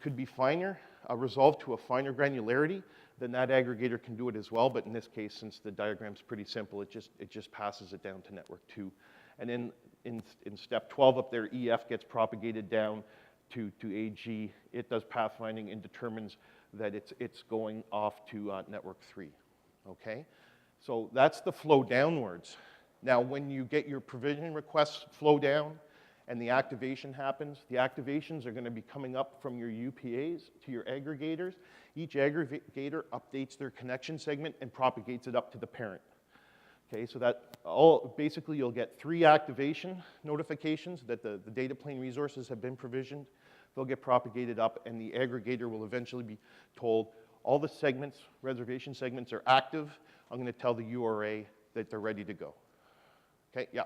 could be finer, resolved to a finer granularity, then that aggregator can do it as well, but in this case, since the diagram's pretty simple, it just passes it down to network 2. And then in step 12 up there, EF gets propagated down to AG. It does pathfinding and determines that it's going off to network 3, okay? So that's the flow downwards. Now, when you get your provisioning requests flow down and the activation happens, the activations are going to be coming up from your UPAs to your aggregators. Each aggregator updates their connection segment and propagates it up to the parent. Okay, so that basically you'll get 3 activation notifications that the data plane resources have been provisioned. They'll get propagated up, and the aggregator will eventually be told all the segments, reservation segments, are active. I'm going to tell the URA that they're ready to go. Okay, yeah.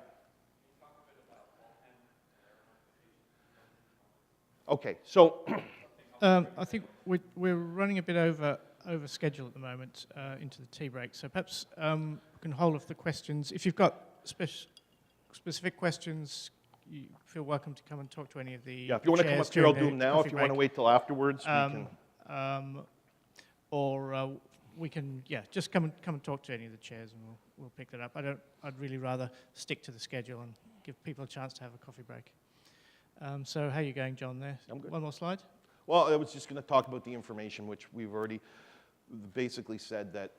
Okay, so I think we're running a bit over schedule at the moment into the tea break, so perhaps we can hold off the questions. If you've got specific questions, you feel welcome to come and talk to any of the yeah, if you want to come up here, I'll do them now. If you want to wait till afterwards, we can. Or we can, yeah, just come and talk to any of the chairs, and we'll pick that up. I'd really rather stick to the schedule and give people a chance to have a coffee break. So how are you going, John, there? I'm good. One more slide? Well, I was just going to talk about the information, which we've already basically said that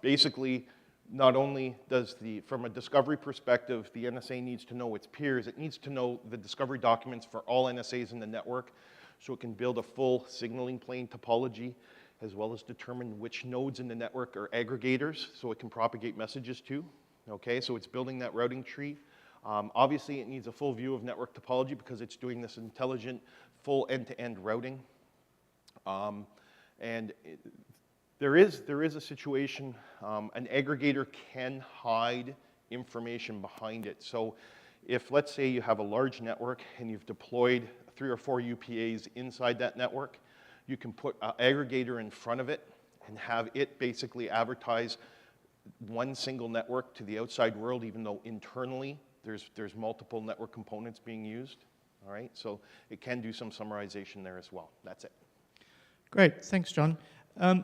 basically not only does from a discovery perspective, the NSA needs to know its peers, it needs to know the discovery documents for all NSAs in the network, so it can build a full signaling plane topology, as well as determine which nodes in the network are aggregators, so it can propagate messages to. Okay, so it's building that routing tree. Obviously, it needs a full view of network topology because it's doing this intelligent, full end-to-end routing. There is a situation, an aggregator can hide information behind it. So if, let's say, you have a large network and you've deployed 3 or 4 UPAs inside that network, you can put an aggregator in front of it and have it basically advertise one single network to the outside world, even though internally there's multiple network components being used. All right, so it can do some summarization there as well. That's it. Great, thanks, John.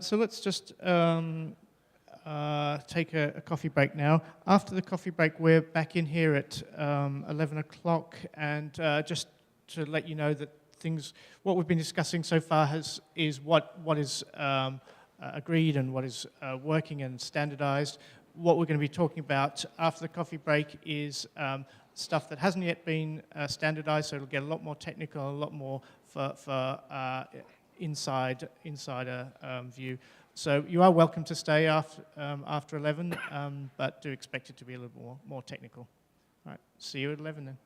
So let's just take a coffee break now. After the coffee break, we're back in here at 11 o'clock, and just to let you know that what we've been discussing so far is what is agreed and what is working and standardized. What we're going to be talking about after the coffee break is stuff that hasn't yet been standardized, so it'll get a lot more technical, a lot more for insider view. So you are welcome to stay after 11, but do expect it to be a little more technical. All right, see you at 11 then.